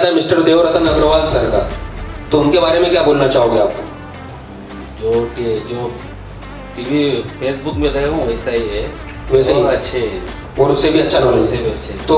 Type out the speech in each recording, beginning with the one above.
था mister Devratan Agarwal sir का, तो उनके बारे में क्या बोलना चाहोगे आप? जो टीवी फेसबुक में देखा हूँ वैसा ही है, वैसे ही अच्छे और उससे भी अच्छा नॉलेज से भी अच्छे। तो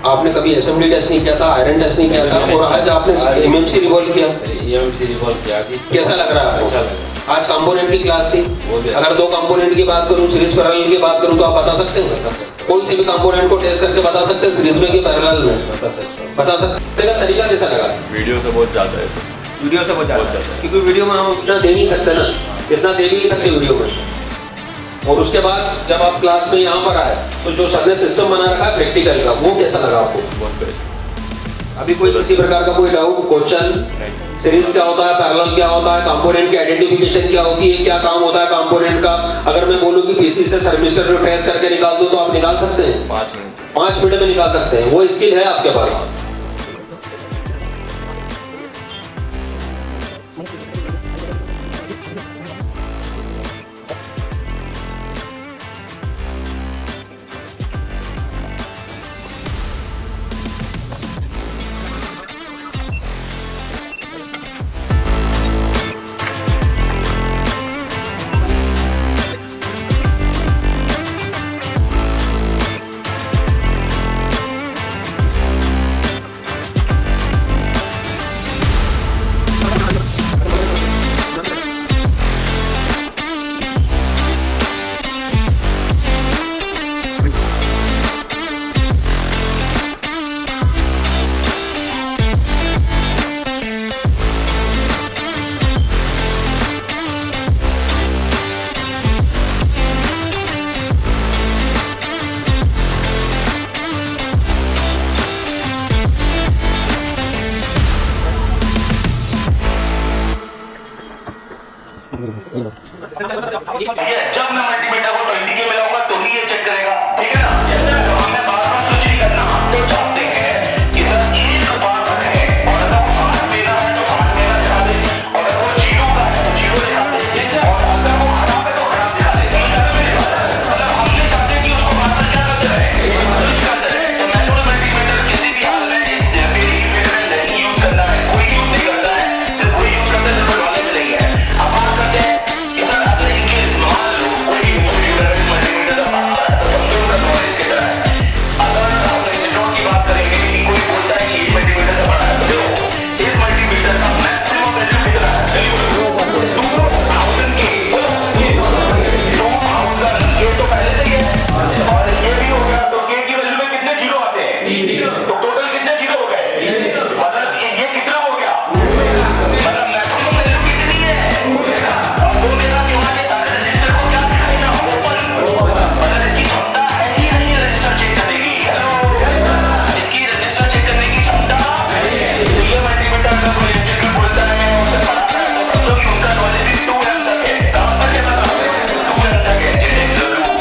आपने कभी असेंबली टेस्ट नहीं किया था, आयरन टेस्ट नहीं किया था, और आज आपने एमएमसी रिवॉल्व किया, एमएमसी रिवॉल्व किया जी। कैसा लग रहा है? अच्छा लगा। आज कंपोनेंट की क्लास थी, वो भी अगर दो कंपोनेंट की बात करूं, सीरीज पैरेलल की बात करूं, तो आप बता सकते हैं? कोई से भी कंपोनेंट को टेस्ट करके बता सकते हैं, सीरीज में कि पैरेलल में? बता सकता हूँ। बता सकते का तरीका कैसा लगा? वीडियो से बहुत ज़्यादा है, वीडियो से बहुत ज़्यादा है, क्योंकि वीडियो में हम इतना दे नहीं सकते ना, इतना दे भी नहीं सकते वीडियो में। और उसके बाद जब आप क्लास में यहाँ पर आए तो जो सर ने सिस्टम बना रखा है प्रैक्टिकल का, वो कैसा लगा आपको? बहुत बेस्ट। अभी कोई किसी प्रकार का कोई डाउट, क्वेश्चन, सीरीज क्या होता है, पैरेलल क्या होता है, कंपोनेंट की आइडेंटिफिकेशन क्या होती है, क्या काम होता है कंपोनेंट का? अगर मैं बोलूं कि पीसी से थर्मिस्टर को ट्रेस करके निकाल दूं तो आप निकाल सकते हैं? 5 मिनट में निकाल सकते हैं। वो स्किल है आपके पास? जब मैं मल्टीमीटर को 20 के मिलाऊंगा तो ही ये चेक करेगा, ठीक है ना? तो हमें बार-बार स्विच नहीं करना। हम तो चाहते हैं कि सर एक बार रखें, और अगर वो 60 देना है तो 60 देना दिखा दे, और अगर वो 0 का है तो 0 दिखा दे, और अगर वो खराब है तो खराब दिखा दे। मतलब हम नहीं चाहते कि उसको बार-बार क्या करते रहे, स्विच करते रहे। तो मैनुअल मल्टीमीटर किसी भी हाल में इस मेरी फेवरेट नहीं यूज करना है, कोई यूज नहीं करता है, सिर्फ वही यूज करते हैं जिसको नॉलेज नहीं है। अब बात करते हैं कि सर अगर इनके मान लो कोई फेवरेट मल्टीमीटर का बात है तो समझो उनका नॉलेज कितना है। अगर हम इंस्टीट्यूट की बात करेंगे कि कोई बोलता है कि 1 मल्टीमीटर से बड़ा है, तो देखो इस मल्टीमीटर का मैक्सिमम वैल्यू कितना है? 2000 के 2000 ये तो पहले से ही है, और ये भी हो गया तो के की वैल्यू में कितने जीरो आते हैं? तो टोटल कितने जीरो हो गए? मतलब ये कितना हो गया? मतलब मैक्सिमम वैल्यू कितनी है? अब वो मेरा दिमाग के सारे रजिस्टर को क्या दिखाएगा? ओपन। मतलब इसकी क्षमता है ही नहीं रजिस्टर चेक करने की। हेलो, इसकी रजिस्टर चेक करने की क्षमता है। तो ये मल्टीमीटर का कोई इंस्टीट्यूट बोलता है उसे पढ़ाता है, तो समझो कि उनका नॉलेज भी 2M तक है। कहाँ तक है पता? 2M तक है। जिन्हें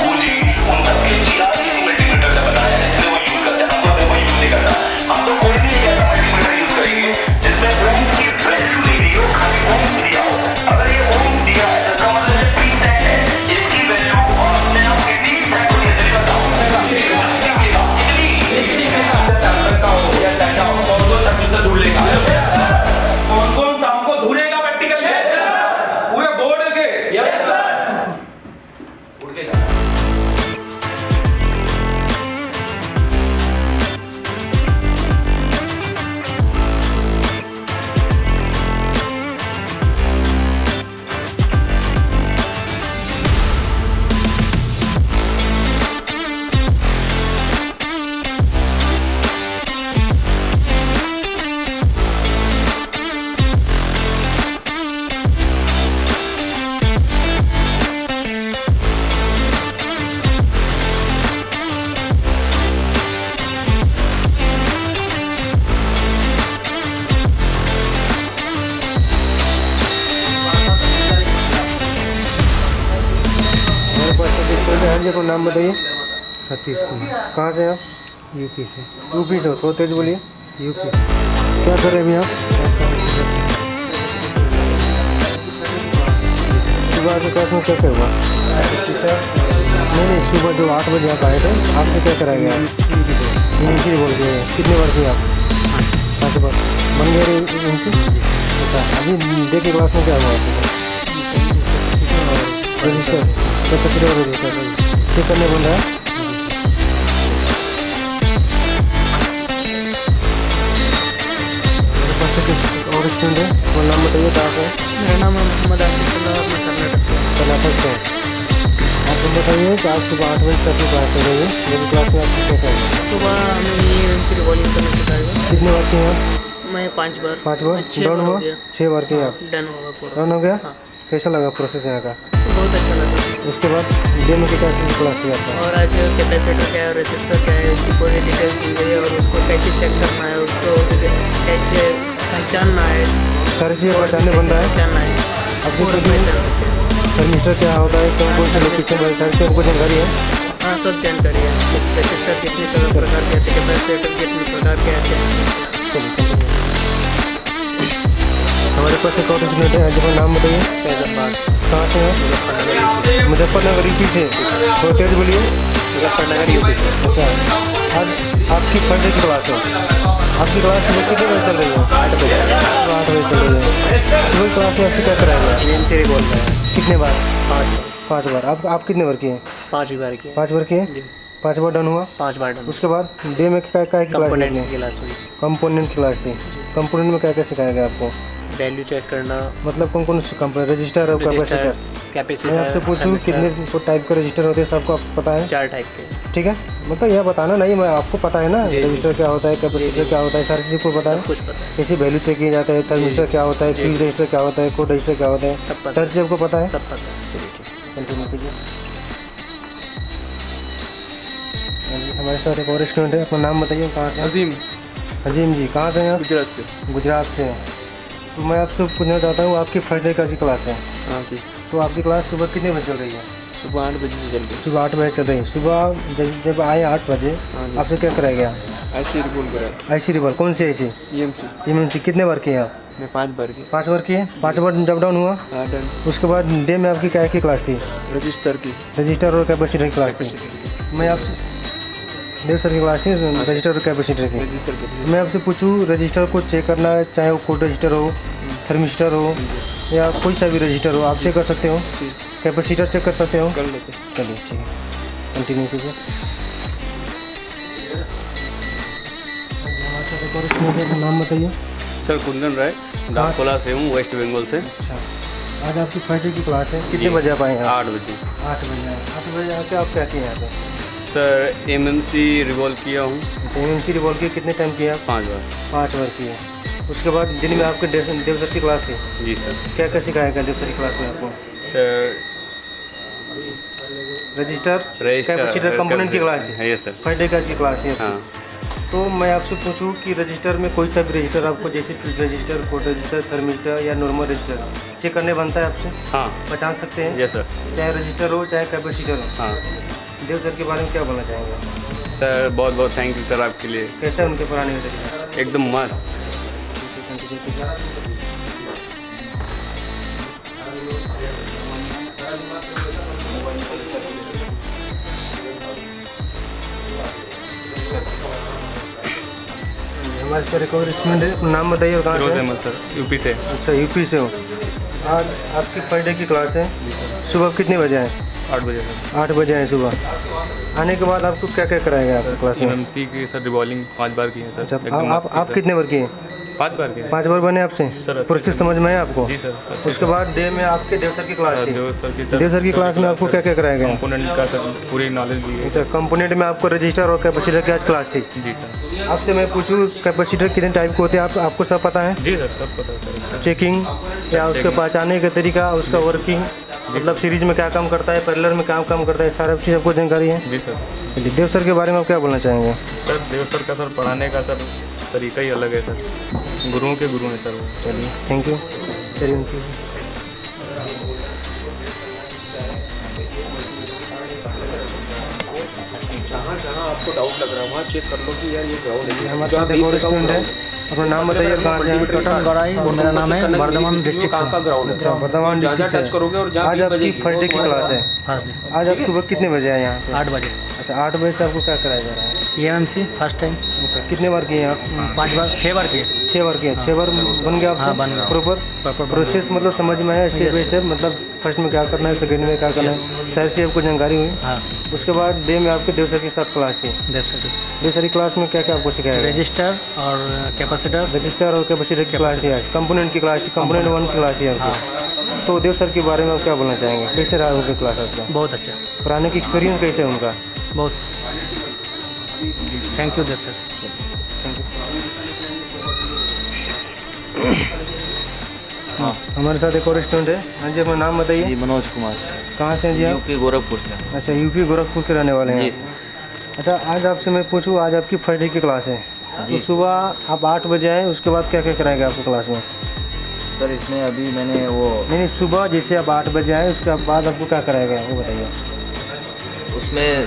बूझी उन सबके चिराग इसी मल्टीमीटर से बनाया है, इसलिए वो यूज करते हैं। हम तो देखो यूज नहीं करता। हम तो कोई भी एक ऐसा मल्टीमीटर यूज करेंगे जिसमें ओम्स की वैल्यू नहीं दी हो, खाली ओम्स दिया हो। अगर ये ओम्स दिया है तो इसका मतलब ये प्रीसेट है, इसकी वैल्यू और अपने आप कितनी सेट होती है जल्दी बताओ। कितनी सैमसंग का हो या टाटा हो, कौन-कौन ट्रांजिस्टर ढूंढ लेगा? कौन-कौन हमको ढूंढेगा प्रैक्टिकल में? पूरे बोर्ड के। Yes sir. उड़ के जा। हमारे पास सतीश कुमार है जी, अपना नाम बताइए। सतीश कुमार, कहाँ से आप? यूपी से। यूपी से हो, थोड़ा तेज बोलिए। यूपी से। क्या कर रहे हैं अभी आप? सुबह के क्लास में क्या क्या हुआ? नहीं, सुबह जो 8 बजे आप आए थे, आपसे क्या कराया गया? इंग्लिश बोल के कितने बार किए आप? के बाद बन गया इनसे। अच्छा, अभी डे की क्लास में क्या हुआ रजिस्टर कैपेसिटर और रजिस्टर चेक करने बोल रहा है। मेरे पास एक और स्टूडेंट है, वो नाम बताइए कहाँ से? मेरा नाम है मोहम्मद आसिफ अल्लाह, मैं कर्नाटक से। कर्नाटक से। आप बताइए कि आज सुबह 8 बजे से आपकी क्लास चल रही है, मेरी क्लास में आप क्या करेंगे? सुबह हमें EMC रिवॉल्विंग करना सिखाएगा। कितने बार किए आप? मैं 5 बार 5 बार 6 डन बार हो हुआ? गया। 6 बार किए आप? डन होगा पूरा। डन हो गया? हाँ। कैसा लगा प्रोसेस यहाँ का? बहुत अच्छा लगा। उसके बाद डे में क्या क्लास थी आपका? और आज कैपेसिटर क्या है, रेसिस्टर क्या है, इसकी पूरी डिटेल दी गई है और उसको कैसे चेक करना है, उसको कैसे पहचानना है, सारी चीज़ें पहचानने बन रहा है। पहचानना है, आपको पूरा कुछ पहचान सकते हैं। थर्मिस्टर क्या होता है, कौन से लोकेशन वाली सारी चीज़ आपको जानकारी है? हाँ, सब जानकारी है। रेसिस्टर कितने प्रकार के आते हैं, कैपेसिटर कितने प्रकार के आते हैं। चलिए हमारे पास एक और स्टूडेंट है, आज अपना नाम बताइए। कहाँ से है? मुजफ्फरनगर यूपी से। थोड़ा तेज बोलिए। मुजफ्फरनगर यूपी से। अच्छा, आज आपकी फर्स्ट डे की क्लास है। आपकी क्लास सुबह कितने बजे चल रही है? 8 बजे। 8 बजे चल रही है। सुबह की क्लास में आपसे क्या कराएगा? EMC रिवॉल्व है। कितने बार? 5 5 बार। आप कितने बार किए? 5 बार की। 5 बार किए? 5 बार डन हुआ? 5 बार डन। उसके बाद डे में क्या क्या की क्लास कंपोनेंट्स थी? की क्लास हुई। कंपोनेंट की क्लास थी। कंपोनेंट में क्या क्या सिखाया गया आपको? वैल्यू चेक करना, मतलब कौन कौन से कंपोनेंट? रजिस्टर और कैपेसिटर। कैपेसिटर, मैं आपसे पूछूं कितने टाइप के रजिस्टर होते हैं, सबको पता है? 4 टाइप के। ठीक है, मतलब यह बताना नहीं, मैं आपको पता है ना जी, जी। रजिस्टर क्या होता है, कैपेसिटर क्या होता है, सारी चीज़ को पता है। सब कुछ पता है। कैसे वैल्यू चेक किया जाता है, थर्मिस्टर क्या होता है, जी। फ्यूज रजिस्टर क्या होता है, कोड रजिस्टर क्या होता है, सब पता सारी चीज़ आपको पता है। सब पता है। चलिए ठीक, कंटिन्यू कीजिए। हमारे साथ एक और स्टूडेंट है, अपना नाम बताइए, कहाँ से? अजीम, अजीम जी, कहाँ से हैं आप? गुजरात से। गुजरात से। तो मैं आपसे पूछना चाहता हूँ, आपकी फर्स्ट डे का की क्लास है, हाँ जी। तो आपकी क्लास सुबह कितने बजे चल रही है? सुबह 8 बजे से चल रही सुबह 8 बजे चल रही है। सुबह जब आए 8 बजे, हाँ जी। आपसे क्या कराया गया? ऐसे ही रिकॉल करा। IC revolve. कौन सी IC? EMC EMC। कितने बार किए आप? मैं 5 बार की। 5 बार किए। 5 बार जब डाउन हुआ, हाँ डन। उसके बाद डे में आपकी क्या की क्लास थी? रजिस्टर की। रजिस्टर और कैपेसिटर की क्लास थी। मैं आपसे देव सर की क्लास थी रजिस्टर और कैपेसिटर की। रजिस्टर की। मैं आपसे पूछूं, रजिस्टर को चेक करना है, चाहे वो कोड रजिस्टर हो, थर्मिस्टर हो या कोई सा भी रजिस्टर हो, आप चेक कर सकते हो। जी, कैपेसिटर चेक कर सकते हो। कर लेते। चलिए ठीक है, कंटिन्यू कीजिए। हमारे साथ एक और स्टूडेंट है, नाम बताइए। सर कुंदन राय, दाखोला से हूँ, वेस्ट बंगाल से। अच्छा, आज आपकी फर्स्ट डे की क्लास है, कितने बजे आप आए हैं? 8 बजे। 8 बजे आए। 8 बजे आके आप क्या किए यहाँ पे? सर MMC रिवॉल्व किया हूँ अच्छा, EMC रिवॉल्व किए, कितने टाइम किए आप? 5 बार। 5 बार किए। उसके बाद दिन में आपके देव सर की क्लास थी, जी सर। क्या क्या सिखाया गया देव सर की क्लास में आपको? सर रजिस्टर कैपेसिटर कंपोनेंट की क्लास थी। Yes sir. फर्स्ट डे का की क्लास थी। हाँ तो मैं आपसे पूछूं कि रजिस्टर में कोई सा भी रजिस्टर आपको, जैसे fuse register, code register, thermistor या नॉर्मल रजिस्टर चेक करने बनता है आपसे? हाँ पहचान सकते हैं? Yes sir. चाहे रजिस्टर हो चाहे कैपेसिटर हो। हाँ देव सर के बारे में क्या बोलना चाहेंगे? सर, बहुत बहुत थैंक यू सर आपके लिए। कैसा है उनके पढ़ाने का तरीका? एकदम मस्त। हमारे सर एक और स्टूडेंट है, नाम बताइए और कहाँ से? फिरोज अहमद सर, यूपी से। अच्छा, यूपी से हो। आज आपकी फर्स्ट डे की क्लास है, सुबह कितने बजे आए? 8 बजे सर। 8 बजे आए सुबह। आने के बाद आपको क्या क्या कराएगा आपकी क्लास में? MMC की सर रिवॉल्विंग 5 बार की है सर। अच्छा, एकदम मस्त आप की कितने बार किए? 5 बार की है। 5 बार बने आपसे? सर, प्रोसेस समझ में है आपको? जी सर। अच्छे उसके बाद डे में आपके देव सर की क्लास थी। देव सर की देव सर की क्लास में आपको क्या क्या कराया गया? कंपोनेंट का सर पूरी नॉलेज दी है। अच्छा, कंपोनेंट में आपको रजिस्टर और कैपेसिटर की आज क्लास थी। जी सर। आपसे मैं पूछूं, कैपेसिटर कितने टाइप के होते हैं, आपको सब पता है? जी सर, सब पता है सर। चेकिंग या उसके पहचानने का तरीका, उसका वर्किंग, मतलब सीरीज में क्या काम करता है, पैरेलल में क्या काम करता है, सारा चीज़ आपको जानकारी है? जी सर। चलिए, देव सर के बारे में आप क्या बोलना चाहेंगे? सर देव सर का सर पढ़ाने का सर तरीका ही अलग है सर, गुरुओं के गुरु हैं सर वो। चलिए, थैंक यू। चलिए उनकी जहाँ आपको डाउट लग रहा है वहाँ चेक कर लो कि यार ये ग्राउंड है। हमारे साथ एक और स्टूडेंट है, अपना नाम बताइए, कहाँ से हैं? मेरा नाम है बर्धमान डिस्ट्रिक्ट का ग्राउंड है। अच्छा, बर्धमान डिस्ट्रिक्ट से। टच करोगे और जहाँ आज आपकी फर्स्ट डे की क्लास है। फर्स्ट डे आज आप सुबह कितने बजे आए यहाँ पे? 8 बजे। अच्छा, 8 बजे से आपको क्या कराया जा रहा है? EMC फर्स्ट टाइम अच्छा, कितने बार किए आप? 5 बार 6 बार किए। 6 बार किया, 6 बार बन गया हाँ, बन आपसे गया। प्रॉपर प्रोसेस मतलब समझ में आया स्टेप बाई Yes. स्टेप, मतलब फर्स्ट में क्या करना है, सेकंड में क्या करना है, सारी स्टेप को जानकारी हुई। हाँ उसके बाद डे में आपके देव सर के साथ क्लास थी। देव सर देव सर की क्लास में क्या क्या आपको सिखाया गया? रजिस्टर और कैपेसिटर। रजिस्टर और कैपेसिटर की क्लास थी आज, कंपोनेंट की क्लास थी, कंपोनेंट 1 की क्लास थी आपको। तो देव सर के बारे में आप क्या बोलना चाहेंगे, कैसे रहा उनकी क्लास आज का? बहुत अच्छा, पढ़ाने की एक्सपीरियंस कैसे है उनका? बहुत। Thank you Dev sir. हमारे साथ एक और स्टूडेंट है। हाँ जी, अपना नाम बताइए। जी मनोज कुमार, कहाँ से हैं जी आप? यूपी गोरखपुर से। अच्छा, यूपी गोरखपुर के रहने वाले हैं जी आप। अच्छा, आज आपसे मैं पूछूँ, आज आपकी फर्स्ट डे की क्लास है, तो सुबह आप 8 बजे आए, उसके बाद क्या क्या कराएगा आपको क्लास में? सर इसमें अभी मैंने वो नहीं, सुबह जैसे आप 8 बजे आए, उसके बाद आपको क्या कराएगा वो बताइए। उसमें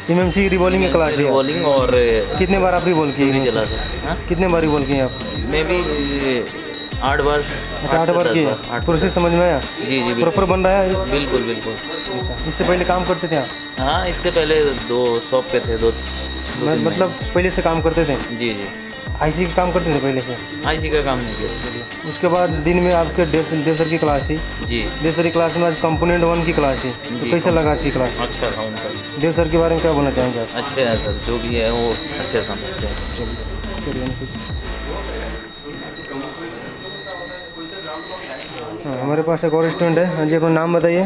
एमएमसी रिवॉल्विंग की क्लास दी। रिवॉल्विंग और कितने बार आप रिवॉल्व किए? भी चला सर। हाँ? कितने बार रिवॉल्व किए आप? मैं भी 8 बार। अच्छा, 8 बार किए। प्रोसेस समझ में आया? जी जी प्रॉपर बन रहा है? बिल्कुल बिल्कुल। अच्छा, इससे पहले काम करते थे आप? हाँ, इसके पहले 2 शॉप पे थे, 2 मतलब पहले से काम करते थे? जी जी। आईसी का काम करते थे पहले से? आईसी का काम नहीं किया। उसके बाद दिन में आपके देव सर की क्लास थी। जी, देव सर की क्लास में आज कंपोनेंट 1 की क्लास थी, तो जी। कैसे लगा आज की क्लास? अच्छा था उनका। देव सर के बारे में क्या बोलना चाहेंगे आप? अच्छे हैं सर, जो भी है वो अच्छे समझते हैं। हाँ, हमारे पास एक और स्टूडेंट है। हाँ जी, अपना नाम बताइए।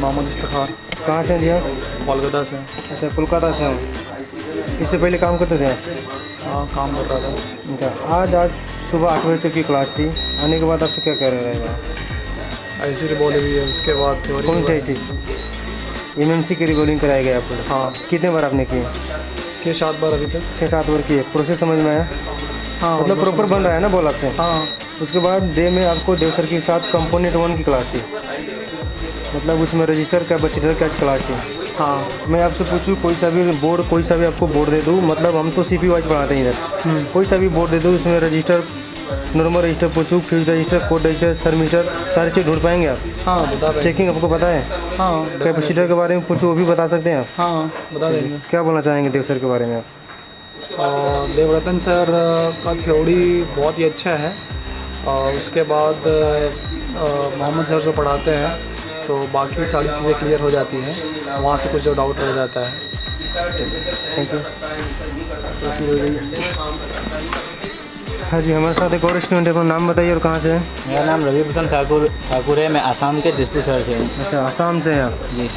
मोहम्मद इफ्तिखार, कहाँ से हैं जी आप? कोलकाता से। अच्छा, कोलकाता से हूँ। इससे पहले काम करते थे आप? हाँ, काम कर रहा था। अच्छा, आज सुबह 8 बजे से की क्लास थी, आने के बाद आपसे क्या कह रहेगा? ऐसी रिवॉल्व हुई है, उसके बाद थ्योरी। कौन सी ऐसी? एमएमसी की रिवॉल्विंग कराई गई आपको? हाँ, कितने बार आपने किए? 6-7 बार अभी तक। 6-7 बार किए। प्रोसेस समझ में आया? हाँ, मतलब प्रॉपर बन रहा है ना बॉल आपसे? हाँ। उसके बाद डे में आपको देव सर के साथ कंपोनेंट 1 की क्लास थी, मतलब उसमें रजिस्टर कैपेसिटर की क्लास थी। हाँ, मैं आपसे पूछूँ, कोई सा भी आपको बोर्ड दे दूँ, मतलब हम तो सीपी वाइज पढ़ाते हैं इधर, कोई सा भी बोर्ड दे दूँ, इसमें रजिस्टर, नॉर्मल रजिस्टर पूछूँ, fuse register, code register, thermistor, सारी चीज़ ढूंढ पाएंगे आप? हाँ बता देंगे। चेकिंग आपको पता है? हाँ, कैपेसिटर के बारे में पूछो, वो भी बता सकते हैं आप? हाँ बता देंगे। क्या बोलना चाहेंगे देव सर के बारे में आप? देवरतन सर का थ्योरी बहुत ही अच्छा है, और उसके बाद मोहम्मद सर जो पढ़ाते हैं तो बाकी सारी चीज़ें क्लियर हो जाती हैं, वहाँ से कुछ जो डाउट रह जाता है। Thank you. हाँ जी, हमारे साथ एक और स्टूडेंट है, अपना नाम बताइए और कहाँ से है? मेरा नाम रवि भूषण ठाकुर है, मैं आसाम के दिसपुर शहर से हूँ। अच्छा, आसाम से हैं आप? जी।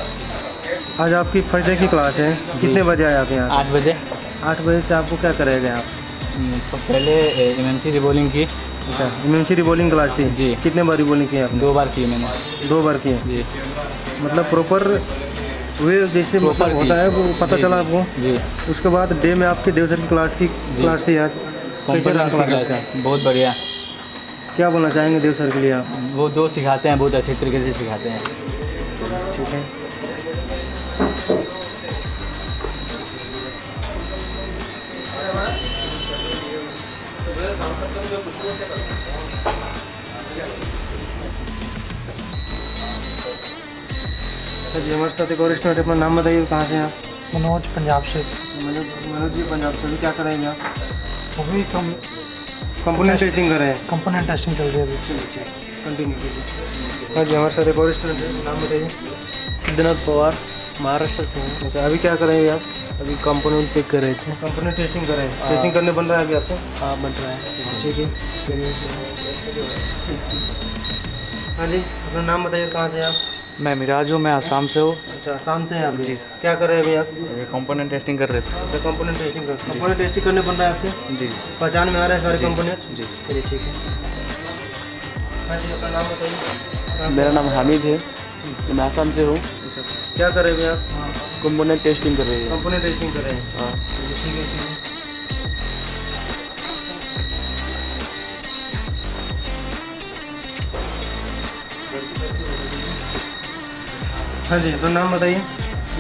आज आपकी फर्स्ट डे की क्लास है, कितने बजे आए आप यहाँ? 8 बजे। 8 बजे से आपको क्या करेंगे आप? तो पहले एमएमसी रिवॉल्विंग की। अच्छा, एमएमसी रिवॉल्विंग क्लास थी? जी। कितने बार रिवॉल्विंग की आपने? 2 बार की मैंने। 2 बार की? जी। मतलब प्रॉपर वे जैसे मतलब होता है वो पता जी, चला आपको? जी। उसके बाद डे में आपके देव सर की क्लास थी आज, कैसे रहा कंपोनेंट क्लास? क्लास बहुत बढ़िया। क्या बोलना चाहेंगे देव सर के लिए आप? वो 2 सिखाते हैं, बहुत अच्छे तरीके से सिखाते हैं। ठीक है। हाँ जी, हमारे साथ एक और स्टूडेंट, अपना नाम बताइए, कहाँ से हैं आप? मनोज, पंजाब से। मनोज जी, पंजाब से। क्या करेंगे आप? अभी कंपोनेंट टेस्टिंग कर रहे हैं? कंपोनेंट टेस्टिंग चल रही है अभी। चलिए, कंटिन्यू कीजिए। हाँ जी, हमारे साथ एक और स्टूडेंट है, नाम बताइए। सिद्धनाथ पवार, महाराष्ट्र से हैं। अच्छा, अभी क्या करेंगे आप? अभी कंपोनेंट चेक कर रहे थे। कंपोनेंट टेस्टिंग कर रहे हैं? टेस्टिंग करने बन रहा है अभी आपसे? हाँ, बन रहा है। ठीक है। हाँ जी, अपना नाम बताइए, कहाँ से हैं आप? मैं मिराज हूँ, मैं आसाम से हूँ। अच्छा, आसाम से हैं आप? जी। क्या कर रहे हैं अभी आप? कंपोनेंट टेस्टिंग कर रहे थे। अच्छा, कंपोनेंट टेस्टिंग करने बन रहा है आपसे? जी। पहचान में आ रहा है सारे कंपोनेंट? जी। चलिए, ठीक है। हाँ जी, अपना नाम बताइए। मेरा नाम हामिद है, मैं आसाम से हूँ। अच्छा, क्या कर रहे हैं अभी आप? कंपोनेंट टेस्टिंग कर रहे हैं। कंपोनेंट टेस्टिंग कर रहे हैं? हाँ। चलिए, ठीक है। हाँ जी, अपना नाम बताइए।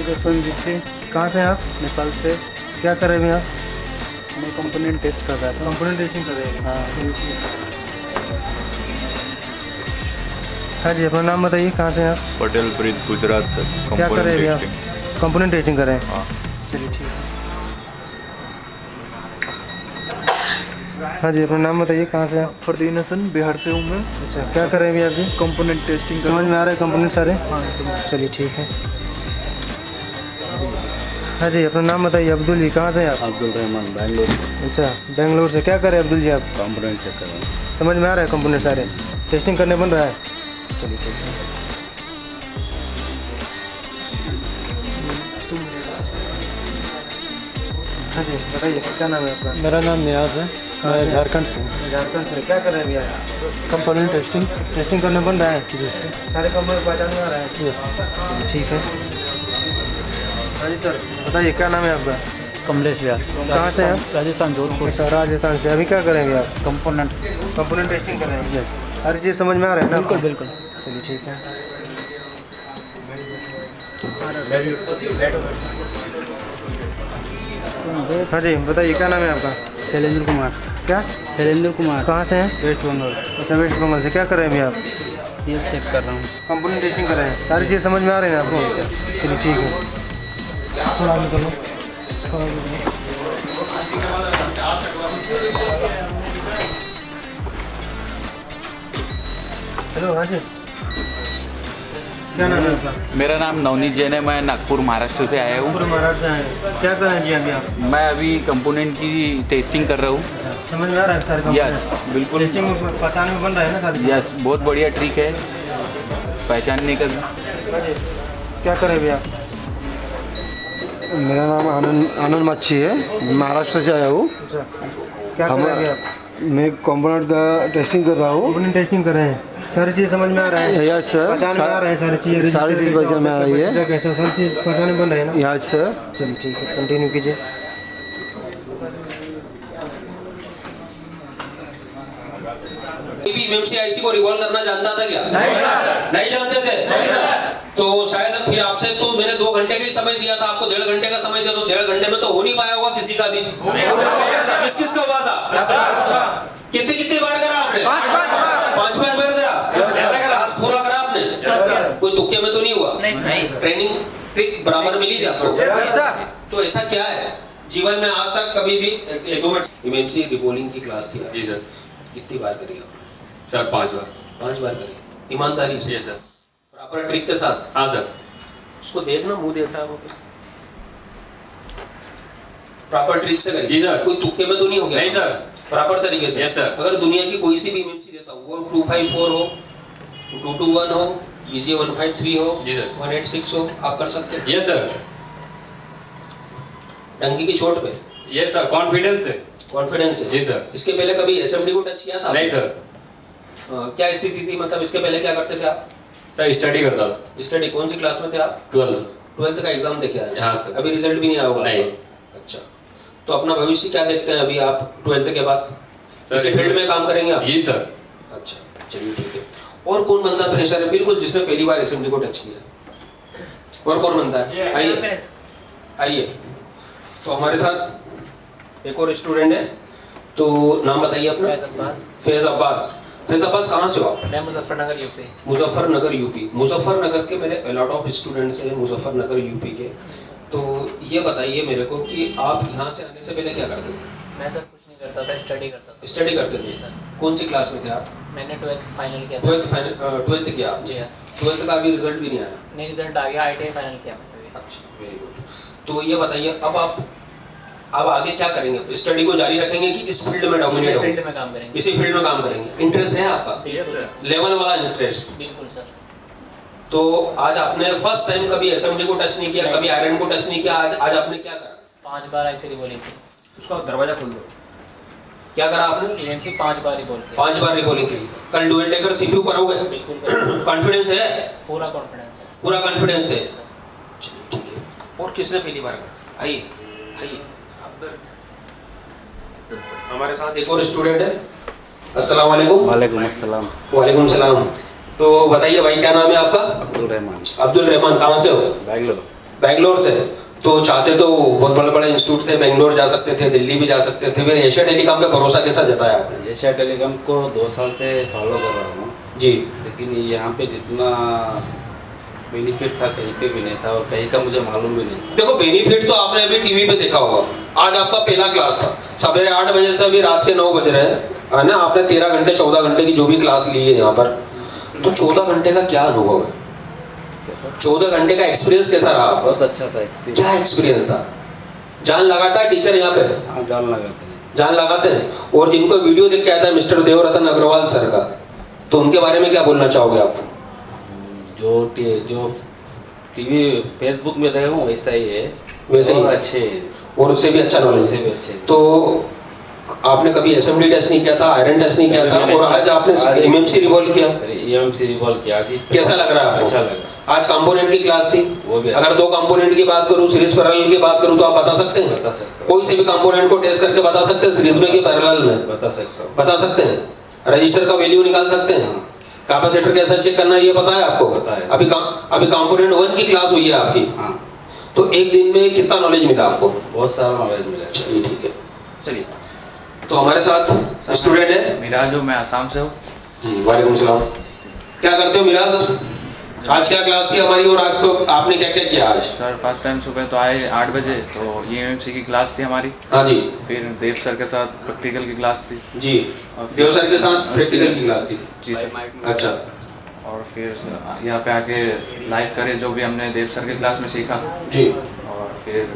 रोशन जी से। कहाँ से हैं आप? नेपाल से। क्या कर रहे हैं अभी आप? मैं कंपोनेंट टेस्ट कर रहा था। कंपोनेंट टेस्टिंग कर रहे हैं? हाँ। हाँ जी, अपना नाम बताइए, कहाँ से हैं आप? पटेल प्रीत, गुजरात से। क्या कर रहे हैं अभी आप? कंपोनेंट टेस्टिंग कर रहे हैं? हाँ। चलिए, ठीक है। हाँ जी, अपना नाम बताइए, कहाँ से हैं? फरदीन हसन, बिहार से हूँ मैं। अच्छा, क्या कर रहे हैं अभी आप जी? कंपोनेंट टेस्टिंग समझ में आ रहा है कंपोनेंट सारे? हाँ। चलिए ठीक है। हाँ जी, अपना नाम बताइए। अब्दुल जी, कहाँ से हैं आप? अब्दुल रहमान, बैंगलोर। अच्छा, बेंगलोर से। क्या कर रहे हैं अब्दुल जी आप? कंपोनेंट चेक कर रहा हूँ। समझ में आ रहा है कंपोनेंट सारे? टेस्टिंग करने बन रहा है? चलिए ठीक है। हाँ जी, बताइए क्या नाम है आपका? मेरा नाम नियाज है, मैं झारखंड से हूँ। झारखंड से। क्या कर रहे हैं भैया? Component testing. टेस्टिंग करने बन रहा है? सारे कंपोनेंट पहचान में आ रहा है? ठीक है। हाँ जी सर, बताइए क्या नाम है आपका? कमलेश व्यास। कहाँ से हैं आप? राजस्थान, जोधपुर। अच्छा, राजस्थान से। अभी क्या करेंगे आप? कंपोनेंट्स। कंपोनेंट टेस्टिंग कर रहे हैं? सारी चीज़ समझ में आ रहा है ना? बिल्कुल बिल्कुल। चलिए ठीक है। हाँ जी, बताइए क्या नाम है आपका? शैलेंद्र कुमार। क्या? शैलेंद्र कुमार। कहाँ से हैं? वेस्ट बंगाल। अच्छा, वेस्ट बंगाल से। क्या कर रहे हैं अभी आप? ये चेक कर रहा हूँ। कंपोनेंट टेस्टिंग कर रहे हैं? सारी चीज़ समझ में आ रही है ना आपको? चलिए ठीक है। थोड़ा आगे कर लो, थोड़ा आगे कर लो। हेलो, हाँ जी, क्या नाम है आपका? मेरा नाम नवनीत जैन है, मैं नागपुर महाराष्ट्र से आया हूँ। महाराष्ट्र से आए हैं। क्या कर रहे हैं जी अभी आप? मैं अभी कंपोनेंट की टेस्टिंग कर रहा हूँ। समझ में आ रहा है सारे कंपोनेंट? यस, बिल्कुल। टेस्टिंग में पहचान में बन रहा है ना सारी? यस, बहुत बढ़िया ट्रिक है पहचानने का। क्या करें भैया? मेरा नाम आनंद मच्छी है, मैं महाराष्ट्र से आया हूँ। अच्छा, क्या कर रहे हैं आप? मैं कंपोनेंट का टेस्टिंग कर रहा हूँ। कंपोनेंट टेस्टिंग कर रहे हैं? सारी चीज़ समझ में आ रहा है? Yes sir. पहचान में आ रहा है सारी चीज़? सारी चीज़ पहचान में आ रही है। कैसा सारी चीज़ पहचान में बन रही है ना? Yes sir. चलिए ठीक है, कंटिन्यू कीजिए। एमएमसी को रिवॉल्व करना जानता था क्या? नहीं सर। नहीं जानते थे? नहीं सर। तो शायद फिर आपसे तो मैंने 2 घंटे का ही समय दिया था, आपको 1.5 घंटे का समय दिया, तो 1.5 घंटे में तो हो नहीं पाया होगा किसी का भी। किस किस का हुआ था? कितनी बार करा आपने? 5 बार करा। टास्क पूरा करा आपने? कोई तुक्के में तो नहीं हुआ? ट्रेनिंग ट्रिक बराबर मिली थी आपको? तो ऐसा क्या है जीवन में आज तक कभी भी? 1-2 मिनट। एमएमसी रिपोलिंग की क्लास थी जी सर। कितनी बार करी आपने? सर 5 बार। 5 बार करी ईमानदारी से? सर। प्रॉपर ट्रिक के साथ? हाँ सर। उसको देखना, मुंह देखता है वो। प्रॉपर ट्रिक से करी? जी सर। कोई तुक्के में तो नहीं हो गया? नहीं सर। प्रॉपर तरीके से? Yes sir. अगर दुनिया की कोई सी भी एमएमसी देता हूँ, वो 254 हो, 221 हो, इजी 153 हो, जी सर, 186 हो, आप कर सकते हैं? Yes sir. डंकी की चोट पे? यस सर, कॉन्फिडेंस है। कॉन्फिडेंस है? जी सर। इसके पहले कभी एसएमडी को टच किया था? नहीं सर। क्या स्थिति थी, मतलब इसके पहले क्या करते थे आप? सर स्टडी करता था। स्टडी? कौन सी क्लास में थे आप? 12th का एग्जाम देके आए? हाँ सर। अभी रिजल्ट भी नहीं आया होगा? नहीं। अच्छा, तो अपना भविष्य क्या देखते हैं अभी आप 12th के बाद? इसी फील्ड में काम करेंगे आप? जी सर। अच्छा, चलिए ठीक है। और कौन बंदा फ्रेशर है बिल्कुल जिसने पहली बार एसएमडी को टच किया? और कौन बनता है? आइए आइए। तो हमारे साथ एक और स्टूडेंट है, तो नाम बताइए अपना। फैज अब्बास। फैज अब्बास कहाँ से हो आप? मैं मुजफ्फरनगर यूपी। मुजफ्फरनगर यूपी। मुजफ्फरनगर के मेरे अलॉट ऑफ स्टूडेंट्स हैं मुजफ्फरनगर यूपी के। तो ये बताइए मेरे को कि आप यहाँ से आने से पहले क्या करते थे? मैं सर कुछ नहीं करता था, स्टडी करता था। स्टडी करते थे सर? कौन सी क्लास में थे आप? मैंने 12th फाइनल किया था। 12th किया आप? जी हाँ। 12th का अभी रिजल्ट भी नहीं आया? नहीं, रिजल्ट आ गया, ITI फाइनल किया मैंने। अच्छा, वेरी गुड। तो ये बताइए अब आगे क्या करेंगे? स्टडी को जारी रखेंगे कि इस फील्ड में डोमिनेट होंगे? फील्ड में काम करेंगे। इसी फील्ड में काम करेंगे? इंटरेस्ट है आपका? लेवल वाला इंटरेस्ट? बिल्कुल सर। तो आज आपने फर्स्ट टाइम कभी एसएमडी को टच नहीं किया, कभी आयरन को टच नहीं किया, आज आपने क्या करा? 5 बार ऐसे रिबोलिंग की। उसका दरवाजा खोल दो। क्या करा आपने? एमएमसी 5 बार रिबोल किया। 5 बार रिबोलिंग की। कल डुअल टेकर सीपीयू करोगे? बिल्कुल। कॉन्फिडेंस है? पूरा कॉन्फिडेंस है। पूरा कॉन्फिडेंस है? चलिए ठीक है। और किसने पहली बार करा? आइए आइए। हमारे साथ एक और स्टूडेंट है। अस्सलाम वालेकुम। वालेकुम अस्सलाम। वालेकुम सलाम। तो बताइए भाई, क्या नाम है आपका? अब्दुल रहमान। अब्दुल रहमान। कहाँ से हो? बैंगलोर। बैंगलोर से। तो चाहते तो बहुत बड़े बड़े इंस्टीट्यूट थे, बैंगलोर जा सकते थे, दिल्ली भी जा सकते थे, फिर एशिया टेलीकॉम पे भरोसा कैसा जताया आपने? एशिया टेलीकॉम को 2 साल से फॉलो कर रहा हूँ जी। लेकिन यहाँ पे जितना बेनिफिट था, कहीं पे भी नहीं था और कहीं का मुझे मालूम भी नहीं था। देखो बेनिफिट तो आपने अभी टीवी पे देखा होगा। आज आपका पहला क्लास था, सवेरे 8 बजे से अभी रात के 9 बज रहे हैं, है ना। आपने 13 घंटे 14 घंटे की जो भी क्लास ली है यहाँ पर, तो 14 घंटे का क्या अनुभव है? 14 घंटे का एक्सपीरियंस कैसा रहा आपका? बहुत अच्छा था एक्सपीरियंस। क्या एक्सपीरियंस था? जान लगाता है टीचर यहाँ पे? हाँ, जान लगाते हैं। जान लगाते हैं। और जिनको वीडियो देख के आता है मिस्टर देवरतन अग्रवाल सर का, तो उनके बारे में क्या बोलना चाहोगे आप? जो टीवी फेसबुक में देखा हूँ वैसा ही है, वैसे ही अच्छे और उससे भी अच्छा नॉलेज उससे है। भी अच्छे। तो आपने कभी असेंबली टेस्ट नहीं किया था, आयरन टेस्ट नहीं किया था, और आज आपने एमएमसी रिवॉल्व किया, EMC रिवॉल्व किया जी। कैसा लग रहा है आपको? अच्छा लगा। आज कंपोनेंट की क्लास थी, वो भी अगर 2 कंपोनेंट की बात करूं, सीरीज पैरेलल की बात करूं, तो आप बता सकते हैं? बता सकता हूँ। कोई से भी कंपोनेंट को टेस्ट करके बता सकते हैं, सीरीज में कि पैरेलल में? बता सकता हूँ। बता सकते हैं। रजिस्टर का वैल्यू निकाल सकते हैं। कैपेसिटर कैसा चेक करना है ये पता है आपको? पता है। अभी कंपोनेंट 1 की क्लास हुई है आपकी, हाँ, तो एक दिन में कितना नॉलेज मिला आपको? बहुत सारा नॉलेज मिला। चलिए ठीक है। चलिए, तो हमारे साथ स्टूडेंट है मिराज हूँ, मैं आसाम से हूँ। जी। वालेकुम सलाम। क्या करते हो मिराज? आज क्या क्लास थी हमारी और आपने क्या क्या किया आज? सर फर्स्ट टाइम सुबह तो आए 8 बजे, तो EMC की क्लास थी हमारी। हाँ जी। फिर देव सर के साथ प्रैक्टिकल की क्लास थी। जी, देव सर के साथ प्रैक्टिकल की क्लास थी। जी सर। अच्छा। और फिर यहाँ पे आके लाइव करे जो भी हमने देव सर की क्लास में सीखा। जी। और फिर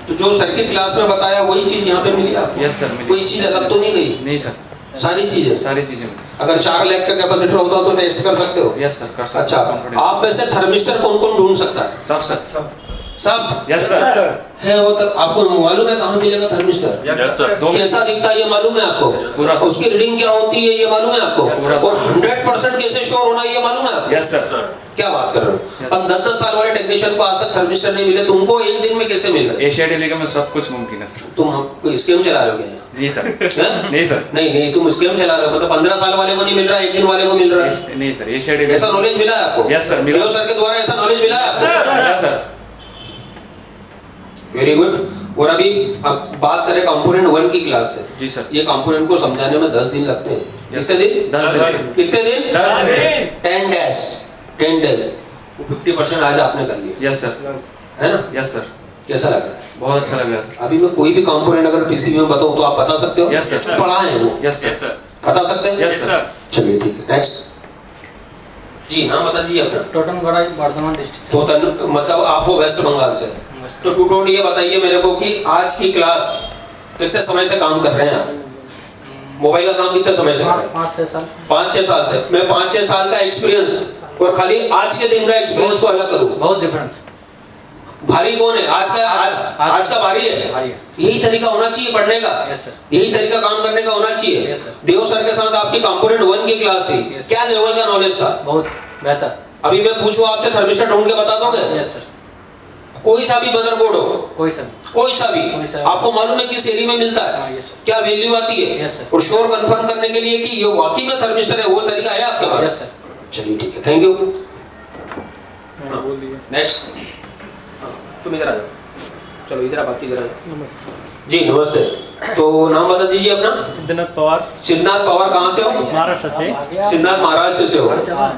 तो जो सर की क्लास में बताया वही चीज यहाँ पे मिली आपको? यस सर, मिली। कोई चीज अलग तो नहीं गई? नहीं सर, सारी चीजें मिली सर। अगर 4 लाख का कैपेसिटर होता तो टेस्ट कर सकते हो? यस सर, कर सकते। अच्छा, आप वैसे थर्मिस्टर कौन कौन ढूंढ सकता है? सब सर। सब? Yes sir. है वो तक आपको मालूम है कहाँ मिलेगा थर्मिस्टर? Yes sir. कैसा दिखता है ये मालूम है आपको? पूरा। उसकी रीडिंग क्या होती है ये मालूम है आपको? और 100% कैसे श्योर होना ये मालूम है आपको? Yes sir. क्या बात कर रहे हो? पर 10-10 साल वाले टेक्नीशियन को आज तक थर्मिस्टर नहीं मिले, तुमको एक दिन में कैसे मिल गए? एशिया टेलीकॉम में सब कुछ मुमकिन है सर। तुम कोई स्कीम चला रहे हो क्या? नहीं सर। हैं? नहीं सर। नहीं तुम स्कीम चला रहे हो, मतलब 15 साल वाले को नहीं मिल रहा है, एक दिन वाले को मिल रहा है। नहीं सर, एशिया टेलीकॉम। ऐसा नॉलेज मिला है आपको? यस सर, मिला। देव सर के द्वारा ऐसा नॉलेज मिला है आपको? Yes sir. Very good. और अभी अब बात करें कंपोनेंट 1 की क्लास से। जी सर। ये कंपोनेंट को समझाने में 10 दिन लगते हैं। कितने दिन? 10 दिन। कितने दिन? 10 दिन। 10 डेज। 50% आज आपने कर लिया। Yes sir. है ना? Yes sir. कैसा लग रहा है? बहुत अच्छा लग रहा है सर। अभी मैं कोई भी कंपोनेंट अगर पीसीबी में बताऊं तो आप बता सकते हो? Yes sir. पढ़ा है वो? Yes sir. बता सकते हैं? Yes sir. चलिए ठीक है, नेक्स्ट। जी, नाम बता दीजिए अपना। टोटमगढ़ वर्धमान डिस्ट्रिक्ट। तो मतलब आप हो वेस्ट बंगाल से। तो टूटोट ये बताइए मेरे को कि आज की क्लास कितने समय से काम कर रहे हैं आप? मोबाइल का काम कितने समय से कर रहे हैं? 5-6 साल। 5-6 साल से। मैं 5-6 साल का एक्सपीरियंस और खाली आज के दिन का एक्सपीरियंस को अलग करूं, बहुत डिफरेंस। भारी कौन है? आज का भारी है। यही तरीका होना चाहिए पढ़ने का। Yes sir. यही तरीका काम करने का होना चाहिए। Yes sir. देव सर के साथ आपकी कंपोनेंट 1 की क्लास थी, क्या लेवल का नॉलेज था? बहुत बेहतर। अभी मैं पूछूं आपसे, थर्मिस्टर ढूंढ के बता दोगे? Yes sir. कोई सा भी मदरबोर्ड हो, कोई सा भी आपको मालूम है किस एरिया में मिलता है? हाँ, यस सर। क्या वैल्यू आती है? Yes sir. और श्योर कंफर्म करने के लिए कि ये वाकई में थर्मिस्टर है, वो तरीका है आपके पास? Yes sir. चलिए ठीक है, थैंक यू। नेक्स्ट। तुम इधर आ जाओ। चलो इधर आ, बाकी इधर आ जाओ। नमस्ते जी नमस्ते। तो नाम बता दीजिए अपना। सिद्धनाथ पवार। सिद्धनाथ पवार कहाँ से हो? महाराष्ट्र से। सिद्धनाथ महाराष्ट्र से हो।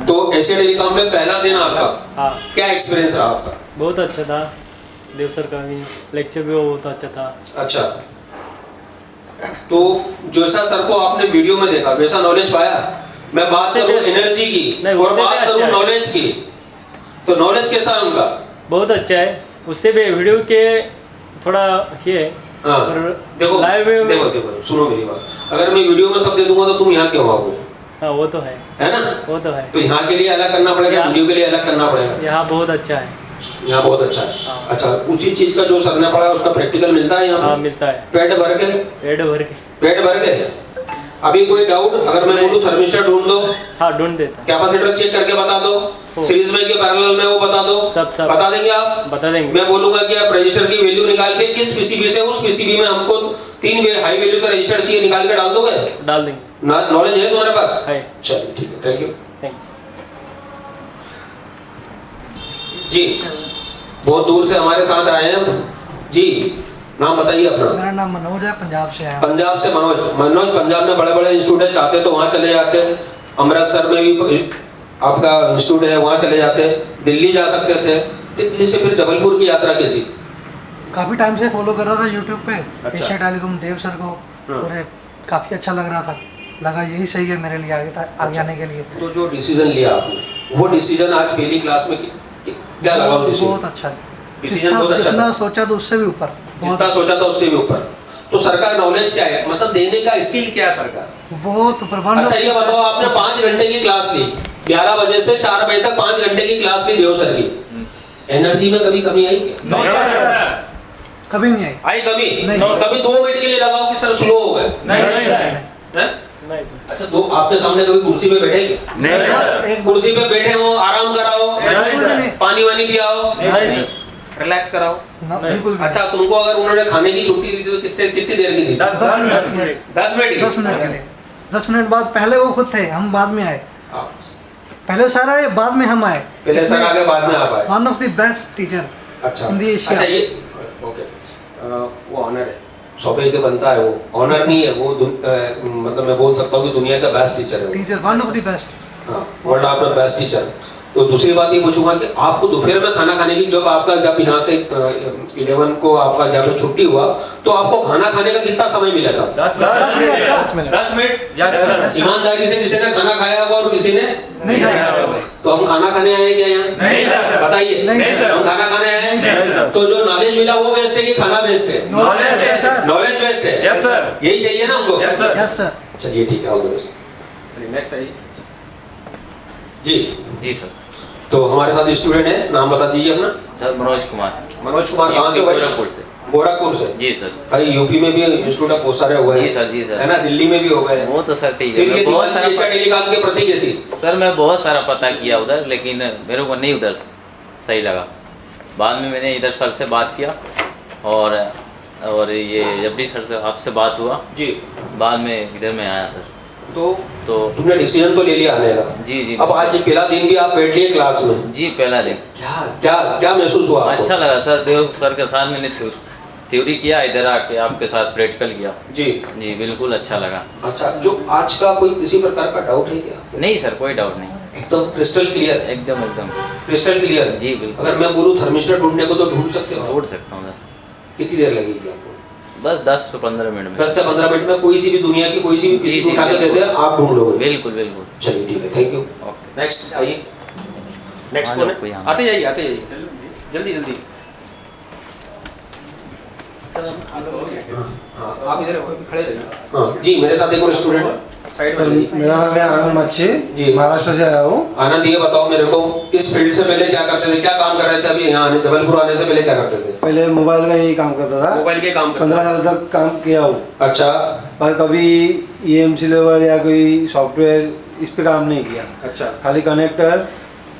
तो एशिया टेलीकॉम में पहला दिन आपका, हाँ। क्या एक्सपीरियंस रहा आपका? बहुत अच्छा था। देव सर का भी लेक्चर भी बहुत अच्छा था। अच्छा, तो जैसा सर को आपने वीडियो में देखा वैसा नॉलेज पाया? मैं बात करूं एनर्जी की और बात करूं नॉलेज की, तो नॉलेज कैसा है उनका? बहुत अच्छा है। उससे भी वीडियो के थोड़ा ये है। हाँ। देखो देखो सुनो मेरी बात, अगर मैं वीडियो में सब दे दूंगा तो तुम यहाँ क्यों आओगे? हाँ वो तो है ना? वो तो है। तो यहाँ के लिए अलग करना पड़ेगा, वीडियो के लिए अलग करना पड़ेगा। यहाँ बहुत अच्छा है। यहाँ बहुत अच्छा है। अच्छा, उसी चीज का जो सर ने पढ़ा उसका प्रैक्टिकल मिलता है यहाँ? हाँ मिलता है। पेट भर के? पेट भर के। अभी कोई डाउट? अगर मैं बोलूं थर्मिस्टर ढूंढ दो? हाँ ढूंढ देता। कैपेसिटर चेक करके बता दो, सीरीज में के पैरेलल में वो बता दो, सब बता देंगे आप? बता देंगे। मैं बोलूंगा कि आप रजिस्टर की वैल्यू निकाल के किस पीसीबी से उस पीसीबी में हमको 3 हाई वैल्यू का रजिस्टर चाहिए, निकाल के डाल दोगे? डाल देंगे। नॉलेज है तुम्हारे पास? है। चलिए ठीक है, थैंक यू। थैंक जी, बहुत दूर से हमारे साथ आए हैं जी। नाम बताइए अपना। मेरा नाम मनोज है, पंजाब से आया। पंजाब से मनोज। पंजाब में बड़े बड़े इंस्टीट्यूट है, चाहते तो वहाँ चले जाते। अमृतसर में भी आपका इंस्टीट्यूट है वहाँ चले जाते, दिल्ली जा सकते थे, दिल्ली से फिर जबलपुर की यात्रा कैसी? काफ़ी टाइम से फॉलो कर रहा था यूट्यूब पे अच्छा। एशिया टेलीकॉम देव सर को, और काफ़ी अच्छा लग रहा था, लगा यही सही है मेरे लिए आगे आने के लिए। तो जो डिसीजन लिया आपने, वो डिसीजन आज पहली क्लास में क्या लगा? वो डिसीजन बहुत अच्छा डिसीजन बहुत अच्छा जितना सोचा था उससे भी ऊपर, जितना सोचा था उससे भी ऊपर। तो सर का नॉलेज क्या है, मतलब देने का स्किल क्या है सर का? बहुत प्रबंध। अच्छा ये बताओ, आपने 5 घंटे की क्लास ली, 11 बजे से 4 बजे तक 5 घंटे की क्लास ली देव सर की, एनर्जी में कभी कमी आई क्या? कभी नहीं आई कमी? कभी 2 मिनट के लिए लगाओ कि सर स्लो हो गए? नहीं। अच्छा, दो आपके सामने कभी कुर्सी पे बैठे क्या? नहीं। कुर्सी पे बैठे हो, आराम कराओ, पानी वानी पियाओ, रिलैक्स कराओ। बिल्कुल। अच्छा, तुमको अगर उन्होंने खाने की छुट्टी दी थी तो कितनी देर की दी? 10 मिनट। 10 मिनट की? 10 मिनट के लिए। 10 मिनट बाद, पहले वो खुद थे, हम बाद में आए। पहले सर आए, बाद में हम आए। पहले सर आगे, बाद में आप आए। One of the best teacher. अच्छा। In the Asia. अच्छा, ये ओके, वो ऑनर है, सौबे के बनता है, वो ऑनर नहीं है, वो मतलब मैं बोल सकता हूँ कि दुनिया का बेस्ट टीचर है। Teacher one of the best. हाँ, world of the best teacher. तो दूसरी बात ये पूछूंगा कि आपको दोपहर में खाना खाने की, जब यहाँ से 11 को आपका जब छुट्टी हुआ तो आपको खाना खाने का कितना समय मिला था? 10 मिनट। 10 मिनट। ईमानदारी से किसी ने खाना खाया होगा और किसी ने नहीं खाया। तो हम खाना खाने आए क्या यहाँ? बताइए, हम खाना खाने आए? तो जो नॉलेज मिला वो बेस्ट है कि खाना बेस्ट है? नॉलेज बेस्ट है। Yes sir. यही चाहिए ना हमको? Yes sir. Yes sir. चलिए ठीक है, ऑल द बेस्ट। चलिए नेक्स्ट आइए जी। जी सर। तो हमारे साथ स्टूडेंट है, नाम बता दीजिए अपना। सर मनोज कुमार। मनोज कुमार कहाँ से? गोरखपुर से। गोरखपुर से? जी सर। भाई यूपी में भी इंस्टीट्यूट बहुत सारे हुए हैं। जी सर, जी सर। है ना, दिल्ली में भी हो गए। वो तो सर ठीक फिर है। ये बहुत सारा एशिया टेलीकॉम के प्रति कैसी? सर मैं बहुत सारा पता किया उधर, लेकिन मेरे को नहीं उधर सही लगा। बाद में मैंने इधर सर से बात किया और ये जबरी सर से आपसे बात हुआ जी, बाद में इधर में आया सर। तो तुमने डिसीजन तो ले लिया आने का? जी जी। अब आज पहला दिन भी आप बैठ लिए क्लास में? जी पहला दिन। क्या महसूस हुआ आपको? अच्छा लगा सर, देव सर के साथ मैंने थ्योरी किया, इधर आके आपके साथ प्रैक्टिकल किया। जी जी बिल्कुल अच्छा लगा। अच्छा, जो आज का कोई किसी प्रकार का डाउट है क्या? नहीं सर, कोई डाउट नहीं, एकदम क्रिस्टल क्लियर है। एकदम एकदम क्रिस्टल क्लियर है। जी बिल्कुल। अगर मैं बोलूँ थर्मिस्टर ढूंढने को तो ढूंढ सकते हो? ढूंढ सकता हूँ सर। कितनी देर लगेगी आपको? बस 10 से 15 मिनट में। 10 से 15 मिनट में कोई सी भी दुनिया की कोई सी भी किसी को उठा के देते हैं, आप ढूंढ लोगे? बिल्कुल बिल्कुल। चलिए ठीक है, थैंक यू। नेक्स्ट आइए। नेक्स्ट कौन है? आते जाइए, आते जाइए, जल्दी जल्दी। आप इधर खड़े रहिए। हाँ जी, मेरे साथ एक और स्टूडेंट है। सर मेरा नाम है आनंद मच्छी, महाराष्ट्र से आया हूँ। आनंद, ये बताओ मेरे को, इस फील्ड से पहले क्या करते थे, क्या काम कर रहे थे? अभी यहाँ जबलपुर आने से पहले क्या करते थे? पहले मोबाइल का यही काम करता था। मोबाइल के काम 15 साल तक काम किया हूँ। अच्छा। पर कभी EMC लेवल या कोई सॉफ्टवेयर इस पे काम नहीं किया। अच्छा। खाली कनेक्टर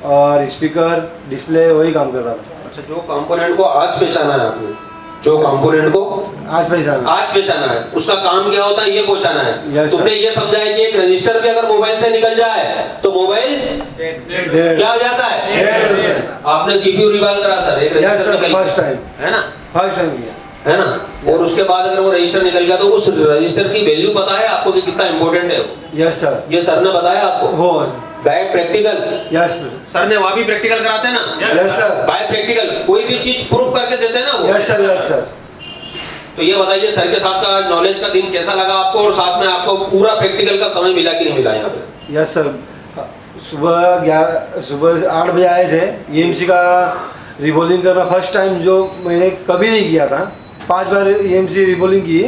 और स्पीकर, डिस्प्ले, वही काम कर रहा था। अच्छा, जो कंपोनेंट को आज पहचाना है आपने, जो कंपोनेंट को आज पहचाना है, उसका काम क्या होता है ये पहचाना है। तुमने ये समझा है कि एक रजिस्टर भी अगर मोबाइल से निकल जाए तो मोबाइल क्या हो जाता है? आपने CPU रिवॉल्व करा सर, एक रजिस्टर निकल फर्स्ट टाइम है ना? फर्स्ट टाइम किया है ना? और उसके बाद अगर वो रजिस्टर निकल गया तो उस रजिस्टर की वैल्यू पता है आपको कि कितना इंपॉर्टेंट है? Yes sir. ये सर ने बताया आपको? वो बाय प्रैक्टिकल? यस सर ने वहाँ भी प्रैक्टिकल कराते हैं ना? Yes sir. बाय प्रैक्टिकल कोई भी चीज प्रूफ करके देते हैं ना वो? Yes sir, yes sir. तो ये बताइए, सर के साथ का नॉलेज का दिन कैसा लगा आपको, और साथ में आपको पूरा प्रैक्टिकल का समय मिला कि नहीं मिला यहाँ पे? Yes sir. सुबह 8 बजे आए थे। EMC का रिबोलिंग करना फर्स्ट टाइम जो मैंने कभी नहीं किया था। 5 बार EMC रिबोलिंग की।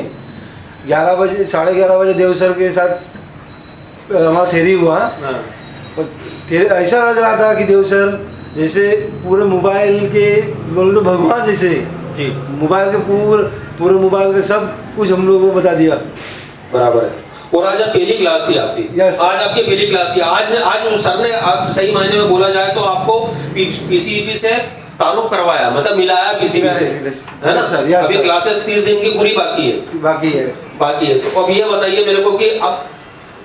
11 बजे 11:30 बजे देव सर के साथ हमारा थ्योरी हुआ। ऐसा लग रहा था कि देव सर जैसे पूरे मोबाइल के बोल तो भगवान जैसे जी, मोबाइल के पूरे मोबाइल के सब कुछ हम लोगों को बता दिया। बराबर है। और आज पहली क्लास थी आपकी? आज आपकी पहली क्लास थी। आज सर ने आप सही मायने में बोला जाए तो आपको PCEP से ताल्लुक करवाया, मतलब मिलाया PCEP से, है ना सर? अभी क्लासेस 30 दिन की पूरी बाकी है। तो अब ये बताइए मेरे को कि अब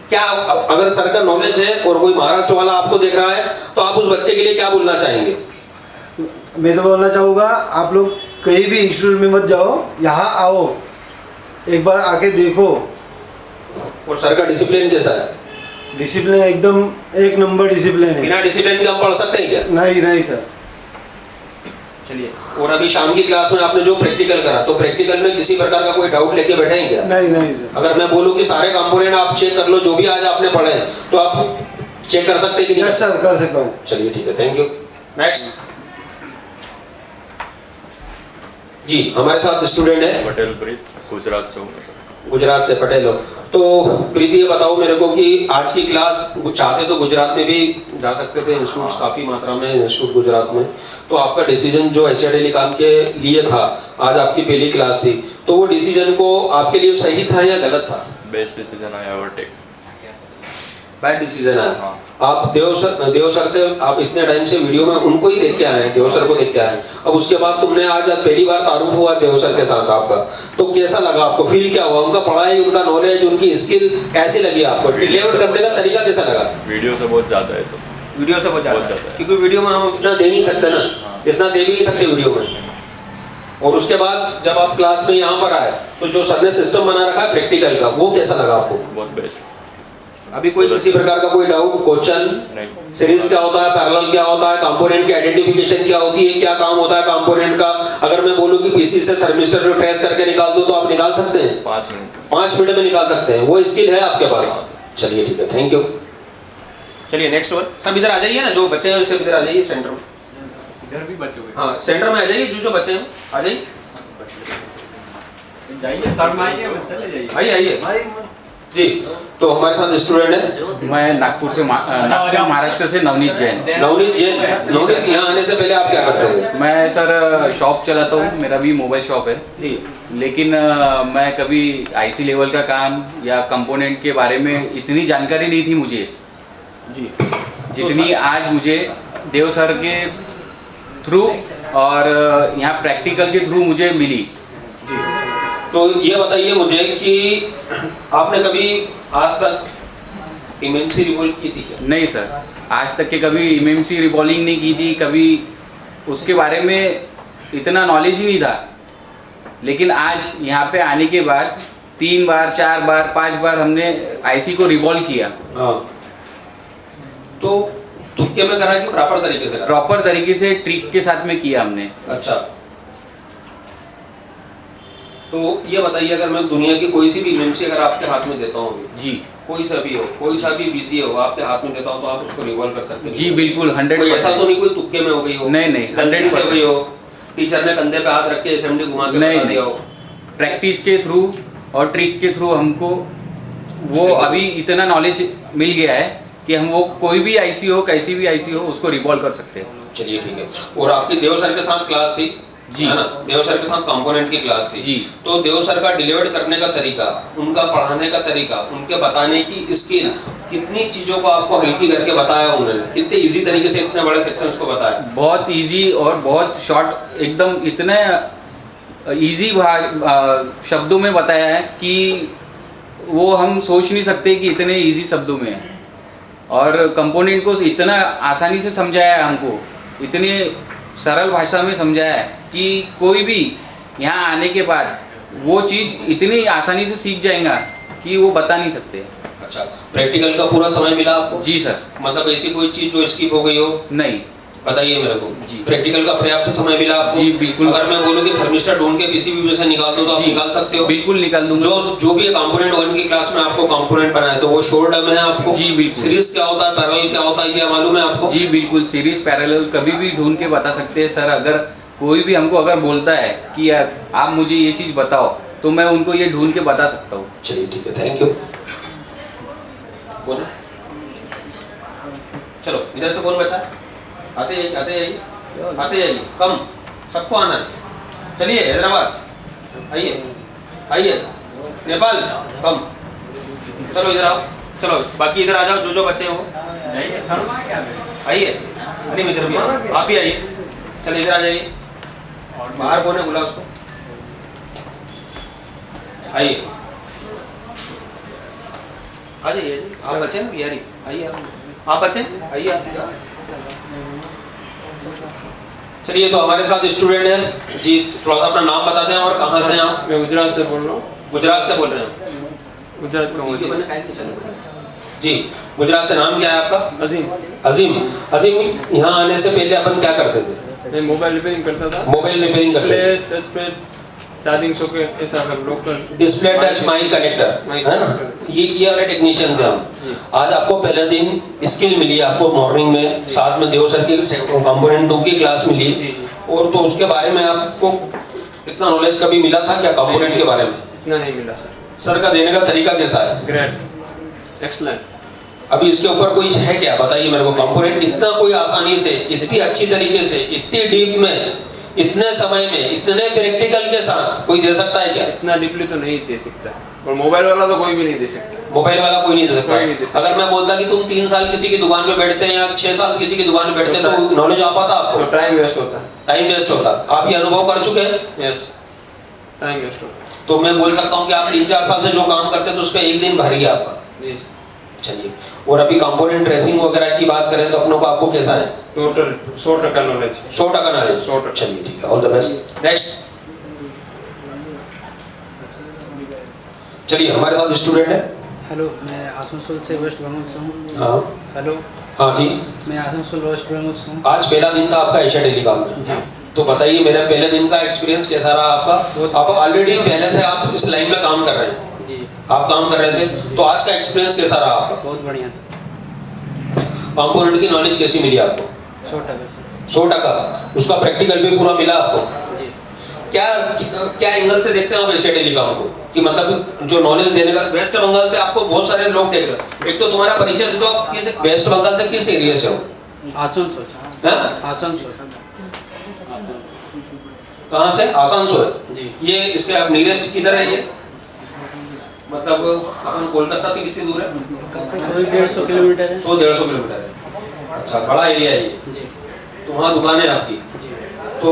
क्या, अगर सर का नॉलेज है और कोई महाराष्ट्र वाला आपको देख रहा है तो आप उस बच्चे के लिए क्या बोलना चाहेंगे? मैं तो बोलना चाहूँगा, आप लोग कहीं भी इंस्टीट्यूट में मत जाओ, यहाँ आओ, एक बार आके देखो। और सर का डिसिप्लिन कैसा है? डिसिप्लिन एकदम एक नंबर डिसिप्लिन है। बिना डिसिप्लिन के हम पढ़ सकते हैं क्या? नहीं नहीं सर। चलिए, और अभी शाम की क्लास में आपने जो प्रैक्टिकल करा, तो प्रैक्टिकल में किसी प्रकार का कोई डाउट लेके बैठे हैं क्या? नहीं नहीं सर। अगर मैं बोलूं कि सारे कंपोनेंट आप चेक कर लो जो भी आज आपने पढ़े हैं, तो आप चेक कर सकते हैं कि नहीं? यस सर, कर सकता हूँ। चलिए ठीक है, थैंक यू। नेक्स्ट जी, हमारे साथ स्टूडेंट है पटेल प्रीत, गुजरात से हूँ। गुजरात से पटेल हो। तो प्रीति ये बताओ मेरे को कि आज की क्लास चाहते तो गुजरात में भी जा सकते थे, इंस्टीट्यूट काफ़ी मात्रा में इंस्टीट्यूट गुजरात में, तो आपका डिसीजन जो एचआरडी निकाल के लिए था, आज आपकी पहली क्लास थी, तो वो डिसीजन को आपके लिए सही था या गलत था? Best decision I ever take. Bad decision है। आप देव सर से आप इतने टाइम से वीडियो में उनको ही देख के आए हैं, देव सर को देख के आए हैं, अब उसके बाद तुमने आज पहली बार तारुफ हुआ देव सर के साथ आपका, तो कैसा लगा आपको? फील क्या हुआ? उनका पढ़ाई, उनका नॉलेज, उनकी स्किल कैसी लगी आपको? डिलीवर करने का तरीका कैसा लगा? वीडियो से बहुत ज़्यादा है सब, वीडियो से बहुत ज़्यादा है, क्योंकि वीडियो में हम इतना दे नहीं सकते ना, इतना दे भी नहीं सकते वीडियो में। और उसके बाद जब आप क्लास में यहाँ पर आए, तो जो सर ने सिस्टम बना रखा है प्रैक्टिकल का, वो कैसा लगा आपको? बहुत बेस्ट। अभी कोई किसी प्रकार का कोई डाउट? क्वेश्चन सीरीज क्या होता है, पैरेलल क्या होता है, कंपोनेंट की आइडेंटिफिकेशन क्या होती है, क्या काम होता है कंपोनेंट का? अगर मैं बोलूं कि पीसी से थर्मिस्टर को ट्रेस करके निकाल दो, तो आप निकाल सकते हैं? 5 मिनट में निकाल सकते हैं, वो स्किल है आपके पास। चलिए ठीक है, थैंक यू। चलिए नेक्स्ट वन, सब इधर आ जाइए ना, जो बच्चे हैं सब इधर आ जाइए सेंटर में। इधर भी बचे हुए, हाँ सेंटर में आ जाइए, जो बच्चे हैं आ जाइए, जाइए सर में आइए, चले जाइए, आइए जी। तो हमारे साथ स्टूडेंट है, मैं नागपुर से महाराष्ट्र से नवनीत जैन। नवनीत जैन, नवनीत यहाँ आने से पहले आप क्या करते थे? मैं सर शॉप चलाता हूँ, मेरा भी मोबाइल शॉप है, लेकिन मैं कभी आईसी लेवल का काम या कंपोनेंट के बारे में इतनी जानकारी नहीं थी मुझे जी, जितनी आज मुझे देव सर के थ्रू और यहाँ प्रैक्टिकल के थ्रू मुझे मिली। तो ये बताइए मुझे कि आपने कभी आज तक एमएमसी रिवॉल्व की थी क्या? नहीं सर, आज तक के कभी एमएमसी रिवॉल्विंग नहीं की थी, कभी उसके बारे में इतना नॉलेज ही नहीं था। लेकिन आज यहाँ पे आने के बाद 3 बार 4 बार 5 बार हमने आईसी को रिवॉल्व किया। हाँ, तो तुक्के में करा कि प्रॉपर तरीके से करा? प्रॉपर तरीके से ट्रिक के साथ में किया हमने। अच्छा, तो ये बताइए, अगर मैं दुनिया की कोई सी भी एमएमसी अगर आपके हाथ में देता हूँ जी, कोई सा भी हो, कोई सा भी बिजी हो, आपके हाथ में देता हूँ, तो आप उसको रिवॉल्व कर सकते हैं? जी बिल्कुल, 100%। कोई ऐसा तो नहीं कोई तुक्के में हो गई हो? नहीं नहीं, गलती से हो गई हो, टीचर ने कंधे पे हाथ रख के एसएमडी घुमा के बता दिया हो? प्रैक्टिस के थ्रू और ट्रिक के थ्रू हमको वो अभी इतना नॉलेज मिल गया है कि हम वो कोई भी आईसी हो, कैसी भी आईसी हो, उसको रिवॉल्व कर सकते हैं। चलिए ठीक है। और आपकी देव सर के साथ क्लास थी जी, है ना? देव सर के साथ कंपोनेंट की क्लास थी जी। तो देव सर का डिलीवर करने का तरीका, उनका पढ़ाने का तरीका, उनके बताने की स्किल, कितनी चीजों को आपको हल्की करके बताया उन्होंने, कितने इजी तरीके से इतने बड़े सेक्शंस को बताया? बहुत इजी और बहुत शॉर्ट, एकदम इतने इजी शब्दों में बताया है कि वो हम सोच नहीं सकते कि इतने इजी शब्दों में है। और कंपोनेंट को इतना आसानी से समझाया है हमको, इतने सरल भाषा में समझाया है कि कोई भी यहाँ आने के बाद वो चीज़ इतनी आसानी से सीख जाएगा कि वो बता नहीं सकते। अच्छा, प्रैक्टिकल का पूरा समय मिला आपको? जी सर। मतलब ऐसी कोई चीज जो स्किप हो गई हो? नहीं। बताइए मेरे को जी। प्रैक्टिकल का पर्याप्त समय मिला आपको? जी बिल्कुल। अगर मैं बोलूँ कि थर्मिस्टर ढूंढ के पीसीबी में से निकाल दो, तो आप निकाल सकते हो? बिल्कुल निकाल दूंगा। जो भी कंपोनेंट 1 की क्लास में आपको कंपोनेंट बनाए, तो वो शोर डम है आपको? जी बिल्कुल। सीरीज क्या होता है, पैरेलल क्या होता है, क्या मालूम है आपको? जी बिल्कुल, सीरीज पैरेलल कभी भी ढूंढ के बता सकते हैं सर। अगर कोई भी हमको अगर बोलता है कि आप मुझे ये चीज़ बताओ, तो मैं उनको ये ढूंढ के बता सकता हूँ। चलिए ठीक है, थैंक यू। बोलो, चलो इधर से कौन बचा? आते जाइए, आते जाइए, आते जाइए, कम सबको आना है। चलिए हैदराबाद आइए, आइए नेपाल कम, चलो इधर आओ, चलो बाकी इधर आ जाओ, जो जो बच्चे हैं वो आइए। अलीम इधर भी आओ, आप भी आइए, चलिए इधर आ जाइए। बाहर कौन है, बुला उसको, आइए आ जाइए। आप बच्चे हैं बिहारी, आइए आप बच्चे आइए आप। चलिए, तो हमारे साथ स्टूडेंट है जी, थोड़ा सा अपना नाम बताते हैं और कहाँ से हैं आप? मैं गुजरात से बोल रहा हूँ। गुजरात से बोल रहे हैं? गुजरात का जी, गुजरात से नाम क्या है आपका? अजीम। अजीम, अजीम यहाँ आने से पहले अपन क्या करते थे? मैं मोबाइल रिपेयरिंग करता था। मोबाइल रिपेयरिंग करते थे। Display, touch pad, charging socket, ऐसा सब local. Display touch mic connector, है ना? ये वाले टेक्नीशियन थे हम। आज आपको पहले दिन स्किल मिली, आपको मॉर्निंग में साथ में देव सर की कंपोनेंट 2 की क्लास मिली, और तो उसके बारे में आपको इतना नॉलेज कभी मिला था क्या कंपोनेंट के बारे में? इतना नहीं मिला सर। सर का देने का तरीका कैसा है? Great, excellent. अभी इसके ऊपर कोई है क्या, बताइए मेरे को। कंपोनेंट इतना कोई आसानी से, इतनी अच्छी तरीके से, इतनी डीप में, इतने समय में, इतने प्रैक्टिकल के साथ कोई दे सकता है क्या? इतना डीपली तो नहीं दे सकता, और मोबाइल वाला तो कोई भी नहीं दे सकता। मोबाइल वाला कोई नहीं दे सकता। कोई नहीं दे सकता। अगर मैं बोलता कि तुम 3 साल किसी की दुकान पे बैठते हैं या 6 साल किसी की दुकान पे बैठते हैं तो नॉलेज आ पाता आपको? तो टाइम वेस्ट होता। टाइम वेस्ट होता। आप ये अनुभव कर चुके हैं? यस, टाइम वेस्ट होता। तो मैं बोल सकता हूँ कि आप 3-4 साल से जो काम करते हैं तो उसका एक दिन भर गया आपका। जी। चलिए, और अभी कंपोनेंट ट्रेसिंग वगैरह की बात करें तो अपनों को आपको कैसा है? Total 100% knowledge. 100% नॉलेज। 100%। चलिए ठीक है, ऑल द बेस्ट। नेक्स्ट, चलिए हमारे साथ स्टूडेंट है। हेलो, मैं आसनसोल से वेस्ट बंगाल से हूँ। हाँ हेलो। हाँ जी, मैं आसनसोल वेस्ट बंगाल से हूँ। आज पहला दिन था आपका एशिया टेलीकॉम में, तो बताइए मेरे पहले दिन का एक्सपीरियंस कैसा रहा आपका? आप ऑलरेडी पहले से आप इस लाइन में काम कर रहे हैं जी, आप काम कर रहे थे, तो आज का एक्सपीरियंस कैसा रहा आपका? बहुत बढ़िया। कंपोनेंट की नॉलेज कैसी मिली आपको? 100%। उसका प्रैक्टिकल भी पूरा मिला आपको? जी। क्या एंगल से देखते हैं आप एशिया टेलीकॉम को, कि मतलब जो नॉलेज देने का? वेस्ट बंगाल से आपको बहुत सारे लोग देख रहे हैं, एक तो तुम्हारा परिचय दे दो, आप किस वेस्ट बंगाल से किस एरिया से हो? आसनसोल। आसनसोल। कहाँ से? आसनसोल जी। ये इसके आप नियरेस्ट किधर है ये? मतलब अपन कोलकाता से कितनी दूर है? 150 किलोमीटर है। 100-150 किलोमीटर है। अच्छा, बड़ा एरिया है ये। जी। तो वहाँ दुकान है आपकी? जी। तो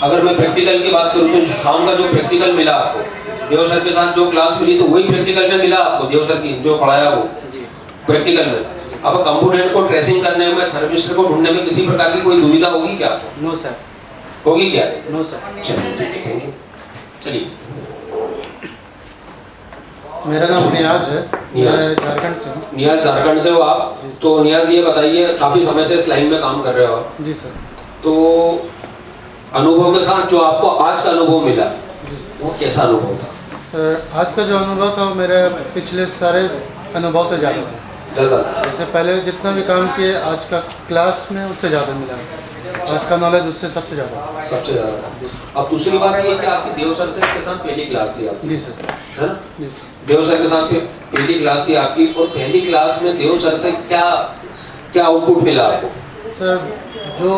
अगर मैं प्रैक्टिकल की बात करूँ तो शाम का जो प्रैक्टिकल मिला आपको देव सर के साथ, जो क्लास मिली, तो वही प्रैक्टिकल में मिला आपको देव सर की जो पढ़ाया वो प्रैक्टिकल में? अब कंपोनेंट को ट्रेसिंग करने में, थर्मिस्टर को ढूंढने में किसी प्रकार की कोई दुविधा होगी क्या? No sir. होगी क्या? No sir. चलिए ठीक है, थैंक यू। चलिए, मेरा नाम नियाज है, नियाज। मैं झारखंड से हूँ। नियाज, झारखंड से हो आप? तो नियाज ये बताइए, काफ़ी समय से इस लाइन में काम कर रहे हो आप? जी सर। तो अनुभव के साथ जो आपको आज का अनुभव मिला वो कैसा अनुभव था? आज का जो अनुभव था वो मेरे पिछले सारे अनुभव से ज़्यादा था। ज़्यादा? इससे पहले जितना भी काम किए आज का क्लास में उससे ज़्यादा मिला। आज का नॉलेज उससे सबसे ज़्यादा। सबसे ज़्यादा था। अब दूसरी बात ये कि आपकी देव सर के साथ पहली क्लास थी आपकी? जी सर। है ना? देव सर के साथ पहली क्लास थी आपकी, और पहली क्लास में देव सर से क्या आउटपुट मिला आपको? सर, जो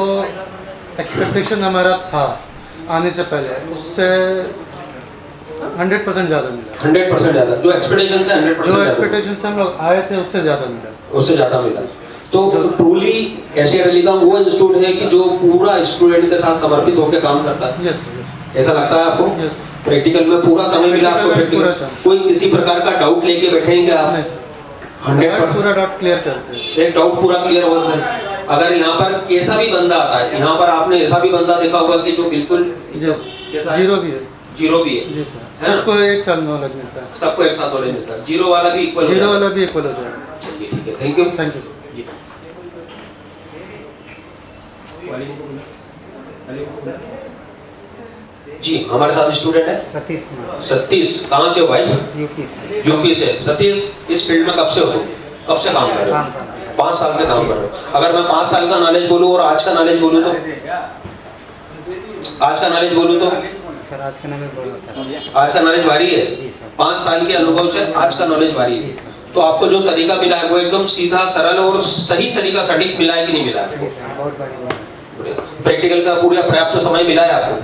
एक्सपेक्टेशन हमारा था आने से पहले उससे 100% ज़्यादा मिला। 100% ज़्यादा? जो एक्सपेक्टेशन से 100% जो एक्सपेक्टेशन से हम लोग आए थे उससे ज़्यादा मिला। उससे ज़्यादा मिला। तो ट्रूली एशिया टेलीकॉम वो इंस्टीट्यूट है कि जो पूरा स्टूडेंट के साथ समर्पित होकर काम करता है? Yes sir. ऐसा लगता है आपको? यस। प्रैक्टिकल में पूरा समय मिला आपको? प्रैक्टिकल कोई किसी प्रकार का डाउट लेके बैठेंगे क्या आप? 100% पूरा डाउट क्लियर करते हैं। एक डाउट पूरा क्लियर होता है। अगर यहाँ पर कैसा भी बंदा आता है, यहाँ पर आपने ऐसा भी बंदा देखा होगा कि जो बिल्कुल जीरो भी है? जीरो भी है। जी सर। सबको एक साथ नॉलेज मिलता है। सबको एक साथ नॉलेज मिलता है। जीरो वाला भी इक्वल हो जाएगा। चलिए ठीक है, थैंक यू। Thank you. जी। जी, हमारे साथ स्टूडेंट है सतीश। सतीश, कहाँ से हो भाई? यूपी से। यूपी से। सतीश, इस फील्ड में कब से हो तुम? कब से काम कर रहे हो? 5 साल से काम कर रहे हो। अगर मैं 5 साल का नॉलेज बोलूँ और आज का नॉलेज बोलूँ तो? आज का नॉलेज बोलूँ तो? सर, आज का नॉलेज बहुत अच्छा। आज का नॉलेज भारी है? 5 साल के अनुभव से आज का नॉलेज भारी है। तो आपको जो तरीका मिला है वो एकदम सीधा, सरल और सही तरीका, सटीक मिला है कि नहीं मिला है? बहुत बढ़िया। प्रैक्टिकल का पूरा पर्याप्त समय मिला है आपको?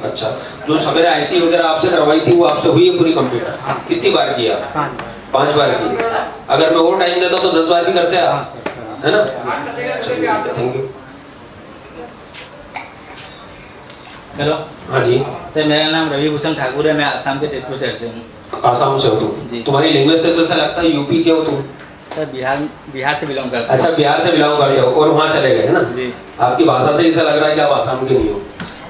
अच्छा, जो सवेरे आईसी वगैरह आपसे करवाई थी वो आपसे हुई है पूरी कंप्लीट? कितनी बार किया? 5 बार की। अगर मैं और टाइम देता तो 10 बार भी करते आप, है ना? चलिए, थैंक यू। हेलो। हाँ जी सर, मेरा नाम रवि भूषण ठाकुर है, मैं आसाम के तेजपुर शहर से हूँ। आसाम से हो तुम? तुम्हारी लैंग्वेज से तो ऐसा लगता है यूपी के हो तुम? सर, बिहार से बिलोंग करते अच्छा, बिहार से बिलोंग करते हो और वहाँ चले गए, है ना? जी। आपकी भाषा से ऐसा लग रहा है कि आप आसाम के नहीं हो।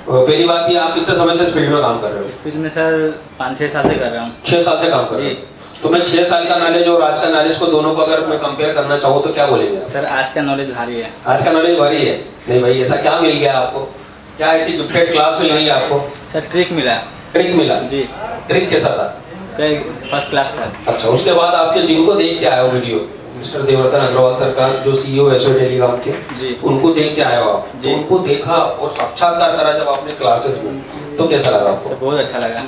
पहली बात ये, आप कितने समय से इस फील्ड में काम कर रहे हो? इस फील्ड में सर 5-6 साल से कर रहा हूँ। 6 साल से काम कर रहे हो? तो मैं 6 साल का नॉलेज और आज का नॉलेज को दोनों को अगर मैं कंपेयर करना चाहूँ तो क्या बोलेंगे आप? सर आज का नॉलेज भारी है। आज का नॉलेज भारी है? नहीं भाई, ऐसा क्या मिल गया आपको? क्या ऐसी गिफ्टेड क्लास मिल गई आपको? सर ट्रिक मिला। ट्रिक मिला? जी। ट्रिक कैसा था? सर फर्स्ट क्लास था। अच्छा, उसके बाद आपके जिनको देख के आए हो video, mister Devratan Agarwal sir का जो CEO एसओ टेलीकॉम के, उनको देख के आए हो आप, तो उनको देखा और साक्षात्कार करा जब आपने क्लासेस में, तो कैसा लगा आपको? बहुत अच्छा लगा।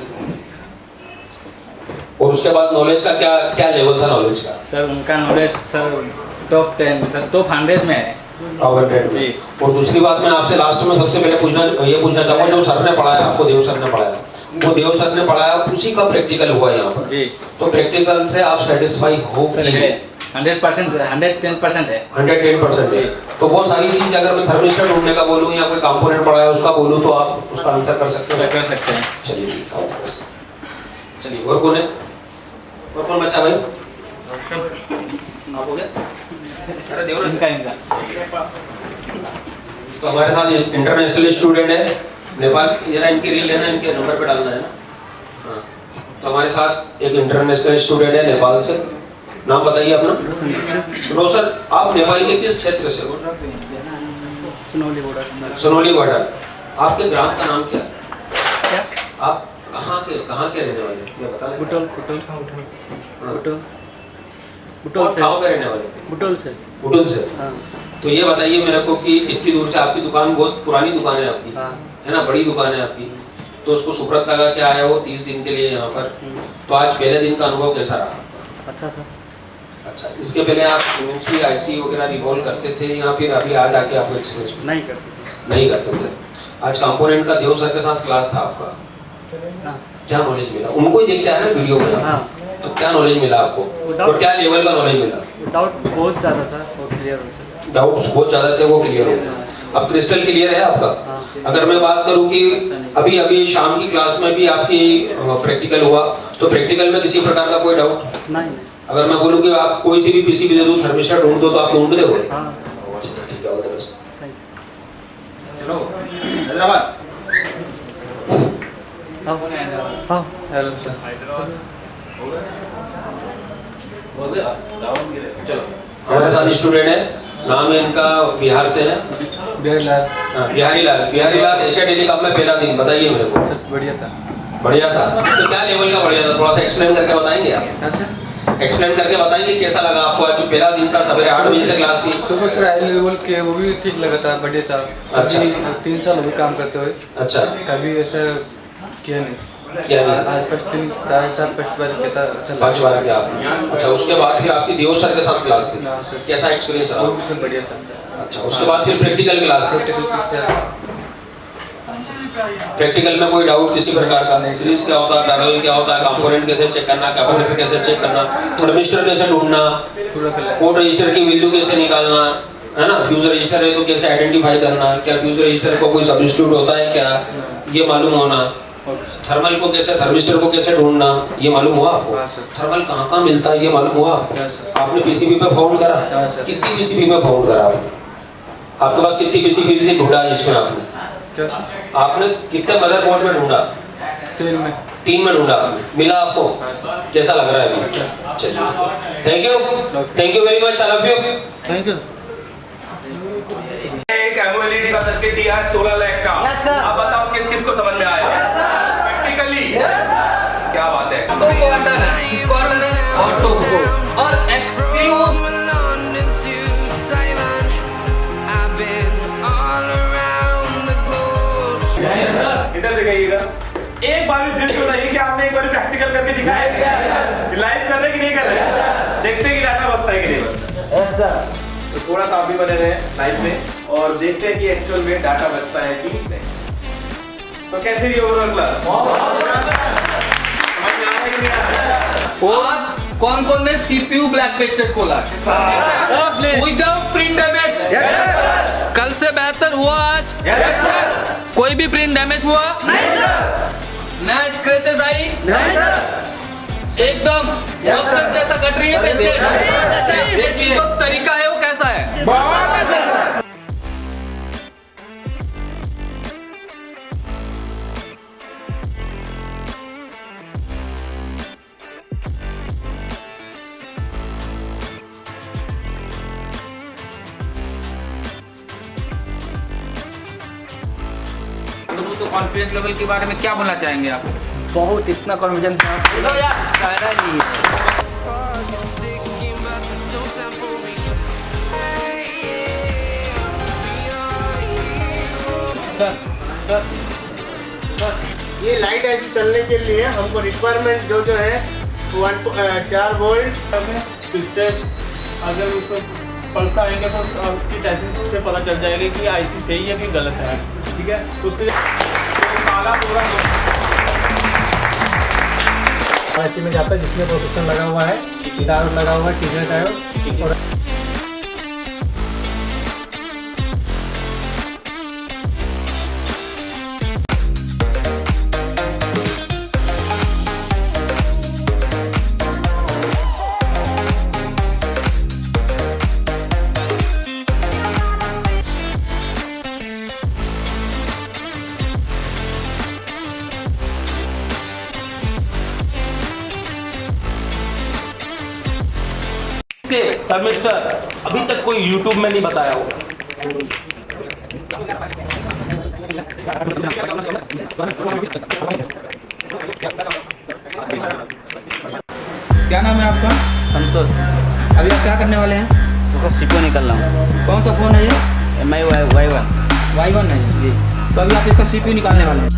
और उसके बाद नॉलेज का क्या क्या लेवल था नॉलेज का? सर उनका knowledge sir top 10 sir top 100 में है। टॉप 100 जी। और दूसरी बात मैं आपसे लास्ट में सबसे पहले पूछना चाहूँगा, जो सर ने पढ़ाया आपको, देव सर ने पढ़ाया, वो देव सर ने पढ़ाया उसी का प्रैक्टिकल हुआ यहाँ पर जी। तो प्रैक्टिकल से आप सेटिस्फाई हो कि 100% 110% है। 110% है। तो वो सारी चीज अगर मैं थर्मिस्टर ढूंढने का बोलूँ या कोई कंपोनेंट पढ़ा है उसका बोलूँ तो आप उसका आंसर कर सकते हैं? कर सकते हैं। चलिए ठीक है, चलिए और कौन है? और कौन बचा भाई? आप हो गए? अरे देव इनका तो हमारे साथ इंटरनेशनल स्टूडेंट है नेपाल, जरा इनकी रील लेना, इनके नंबर पे डालना है ना। हाँ, तो हमारे साथ एक इंटरनेशनल स्टूडेंट है नेपाल से। नाम बताइए अपना। रोशन, आप नेपाल के किस क्षेत्र से हो? सुनौली बॉर्डर। सुनौली बॉर्डर। आपके ग्राम का नाम क्या है? आप कहाँ के रहने वाले? ये बता लें। बुटोल से। गाँव के रहने वाले? बुटोल से। बुटोल से। तो ये बताइए मेरे को कि इतनी दूर से, आपकी दुकान बहुत पुरानी दुकान है आपकी, है ना, बड़ी दुकान है आपकी, तो उसको सुब्रत लगा के आया हो 30 दिन के लिए यहाँ पर, तो आज पहले दिन का अनुभव कैसा रहा? अच्छा था। अच्छा, इसके पहले आप MMC IC वगैरह रिवॉल्व करते थे या फिर अभी आज आके आपको एक्सपीरियंस? नहीं करते थे। आज कंपोनेंट का देव सर के साथ क्लास था आपका, क्या नॉलेज मिला? उनको ही देख के आया ना वीडियो में, तो क्या नॉलेज मिला आपको और क्या लेवल का नॉलेज मिला? डाउट बहुत ज़्यादा था, वो क्लियर हो गया। डाउट्स बहुत ज़्यादा थे, वो क्लियर हो गया। अब क्रिस्टल क्लियर है आपका? अगर मैं बात करूं कि अभी शाम की क्लास में भी आपकी प्रैक्टिकल हुआ, तो प्रैक्टिकल में किसी प्रकार का कोई डाउट नहीं? अगर मैं बोलूं कि आप कोई सी भी PCB दे दो, थर्मिस्टर ढूंढ दो, तो आप ढूंढ दोगे? ठीक है, बस चलो हैदराबाद। Hello sir. चलो, हमारे साथ स्टूडेंट है, नाम है इनका, बिहार से है, बिहारी लाल। एशिया टेलीकॉम में पहला दिन, बताइए मेरे को। बढ़िया था। बढ़िया था? तो क्या लेवल का बढ़िया था? थोड़ा सा एक्सप्लेन करके बताएंगे आप? एक्सप्लेन करके बताएंगे कैसा लगा आपको? आज जो पहला दिन था, सवेरे 8 बजे से क्लास थी। सुपर सर हाई लेवल के वो भी ठीक लगा था, बढ़िया था। अच्छा। 3 साल हो गए काम करते हुए। अच्छा। कभी ऐसा किया नहीं। आज फर्स्ट दिन था, फर्स्ट बार किया था। 5 बार किया आपने? अच्छा, उसके बाद फिर आपकी देव सर के साथ क्लास थी, कैसा एक्सपीरियंस रहा? वो भी सब बढ़िया था। अच्छा, उसके बाद फिर प्रैक्टिकल क्लास? प्रैक्टिकल में कोई डाउट किसी प्रकार का? सीरीज क्या होता है, पैरेलल क्या होता है, कंपोनेंट कैसे चेक करना, कैपेसिटर कैसे चेक करना, थर्मिस्टर कैसे ढूंढना, कोड रजिस्टर की वैल्यू कैसे निकालना, है ना, फ्यूज रजिस्टर है तो कैसे आइडेंटिफाई करना, क्या फ्यूज रजिस्टर को कोई सब्स्टिट्यूट होता है क्या, ये मालूम होना, थर्मल को कैसे, थर्मिस्टर को कैसे ढूंढना, ये मालूम हुआ आपको? थर्मल कहाँ मिलता है ये मालूम हुआ? आपने PCB पे फाउंड करा? कितनी PCB पे फाउंड करा आपने? आपके पास कितनी PCB ढूंढा इसमें आपने? आपने कितने मदरबोर्ड में ढूंढा? 3 में ढूंढा, मिला आपको? कैसा लग रहा है अभी? चलिए, thank you very much, I love you. Thank you. एक एनुअलिटी का सर्किट दिया है 16 लाख का। अब बताओ किस किस को समझ में आया? प्रैक्टिकली क्या बात है? और एक्सक्लूड इधर दिखाइएगा। एक बार भी दिल बताइए कि आपने एक बार प्रैक्टिकल करके दिखाया है? लाइव कर रहे कि नहीं कर रहे? देखते कि डाटा बसता है कि नहीं बसता। तो थोड़ा सा आप भी बने रहे लाइव में और देखते हैं कि एक्चुअल में डाटा बचता है कि नहीं। तो कैसे रही ओवरऑल क्लास? आज कौन कौन ने CPU ब्लैक पेस्टेड खोला? Without print damage. कल से बेहतर हुआ आज? कोई भी प्रिंट डैमेज हुआ? नया स्क्रैचेस आई? एकदम जैसा कट रही है पेस्टेड। देखिए जो तरीका है वो कैसा है। तो कॉन्फिडेंस लेवल के बारे में क्या बोलना चाहेंगे आप? बहुत इतना कॉन्फिडेंस यहाँ से कहना नहीं है। ये लाइट ऐसी चलने के लिए हमको रिक्वायरमेंट जो जो है 4 वोल्ट इससे अगर उसको पल्स आएंगे तो उसकी टेस्टिंग से पता चल जाएगा कि आईसी सही है कि गलत है, ठीक है। तो उसके काला पूरा आईसी में जाता है जिसमें प्रोटेक्शन लगा हुआ है, डायोड लगा हुआ है, टीजर डायोड और थर्मिस्टर अभी तक कोई YouTube में नहीं बताया होगा। क्या नाम है आपका? संतोष। अभी आप क्या करने वाले हैं? उसका सीपीयू निकाल रहा हूँ। कौन सा फ़ोन है ये? MI Y1 Y1 है जी। तो अभी आप इसका CPU निकालने वाले हैं।